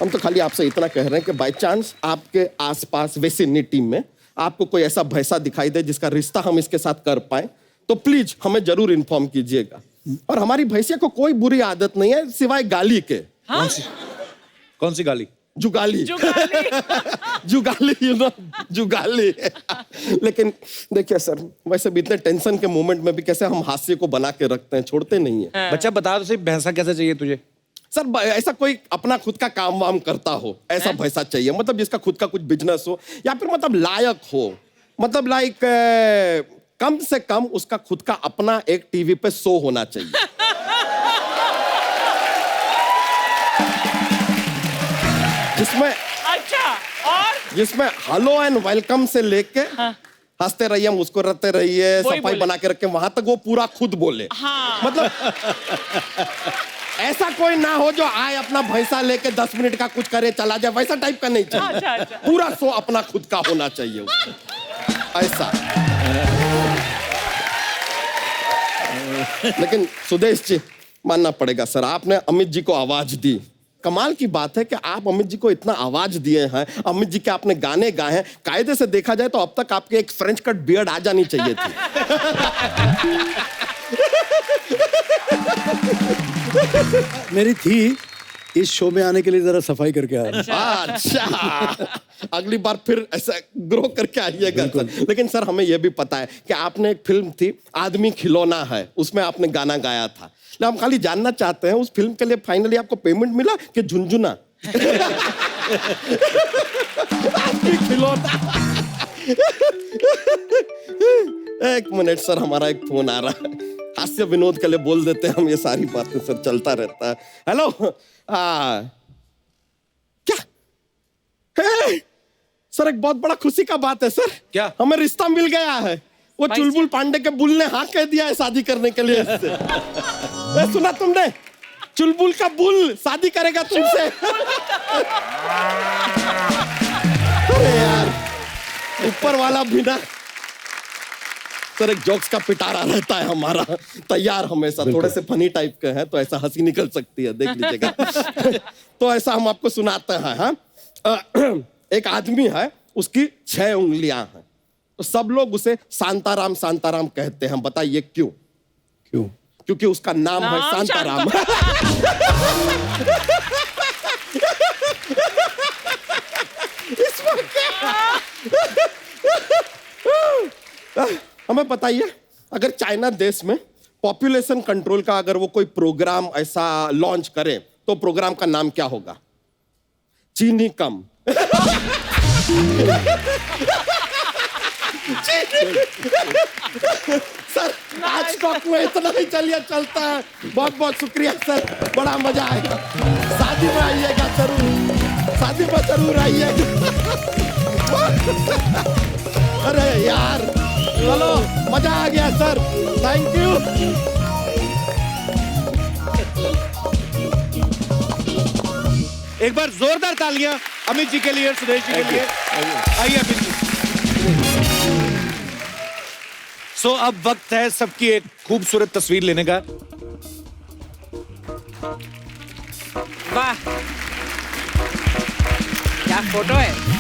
हम तो खाली आपसे इतना कह रहे हैं कि बाय चांस आपके आसपास विसिनिटी में आपको कोई ऐसा भैंसा दिखाई दे जिसका रिश्ता हम इसके साथ कर पाए तो प्लीज हमें जरूर इन्फॉर्म कीजिएगा। और हमारी भैंसिया को कोई बुरी आदत नहीं है सिवाय गाली के। हाँ? कौन सी गाली? जुगाली। जुगाली यू नो, जुगाली। लेकिन देखिए सर वैसे भी इतने टेंशन के मोमेंट में भी कैसे हम हास्य को बना के रखते हैं, छोड़ते नहीं है। बच्चा बता तो सही, भैंसा कैसे चाहिए तुझे? सर ऐसा कोई अपना खुद का काम वाम करता हो ऐसा भैंसा चाहिए, मतलब जिसका खुद का कुछ बिजनेस हो या फिर मतलब लायक हो, मतलब लाइक कम से कम उसका खुद का अपना एक टीवी पे शो होना चाहिए। जिसमें अच्छा, और जिसमें हेलो एंड वेलकम से लेके हंसते रहिए मुस्कुराते रहिए सफाई बना के रखे वहां तक वो पूरा खुद बोले। हाँ। मतलब ऐसा कोई ना हो जो आए अपना भैंसा लेके 10 मिनट का कुछ करे चला जाए, वैसा टाइप का नहीं चाहिए। अच्छा, अच्छा। पूरा शो अपना खुद का होना चाहिए उसको। ऐसा। लेकिन सुदेश जी मानना पड़ेगा सर, आपने अमित जी को आवाज दी। कमाल की बात है कि आप अमित जी को इतना आवाज दिए हैं, अमित जी के आपने गाने गाए हैं, कायदे से देखा जाए तो अब तक आपके एक फ्रेंच कट बियर्ड आ जानी चाहिए थी। मेरी थी, इस शो में आने के लिए जरा सफाई करके आया। अच्छा, अगली बार फिर ऐसा ग्रो करके आइएगा सर। लेकिन सर हमें यह भी पता है कि आपने एक फिल्म थी आदमी खिलौना है, उसमें आपने गाना गाया था। हम खाली जानना चाहते हैं उस फिल्म के लिए फाइनली आपको पेमेंट मिला कि झुनझुना? आपकी खिलौना। एक मिनट सर, हमारा एक फोन आ रहा है, हास्य विनोद के लिए बोल देते हैं हम, ये सारी बातें सर चलता रहता है। हेलो, क्या हे, सर एक बहुत बड़ा खुशी का बात है सर। क्या? हमें रिश्ता मिल गया है। वो चुलबुल पांडे के बुल ने हाँ कह दिया है शादी करने के लिए इससे। सुना तुमने? चुलबुल का बुल शादी करेगा तुमसे। अरे यार, ऊपर वाला बिना सर एक जोक्स का पिटारा रहता है हमारा तैयार हमेशा। थोड़े से फनी टाइप के हैं तो ऐसा हंसी निकल सकती है, देख लीजिएगा। तो ऐसा हम आपको सुनाते हैं। हाँ, एक आदमी है, उसकी 6 उंगलियां हैं, तो सब लोग उसे शांताराम शांताराम कहते हैं। बताइए क्यों? क्यों? क्योंकि उसका नाम है शांताराम। इसमें क्या? हमें बताइए, अगर चाइना देश में पॉपुलेशन कंट्रोल का अगर वो कोई प्रोग्राम ऐसा लॉन्च करे तो प्रोग्राम का नाम क्या होगा? चीनी कम। सर आज टॉक में इतना ही चलिए चलता है। बहुत बहुत शुक्रिया सर, बड़ा मजा आएगा। शादी में आइएगा जरूर, शादी में जरूर आइएगा। अरे यार चलो, मजा आ गया सर, थैंक यू। एक बार जोरदार तालियां अमित जी के लिए, सुरेश जी के लिए। आइए अमित जी। सो अब वक्त है सबकी एक खूबसूरत तस्वीर लेने का। वाह, क्या फोटो है।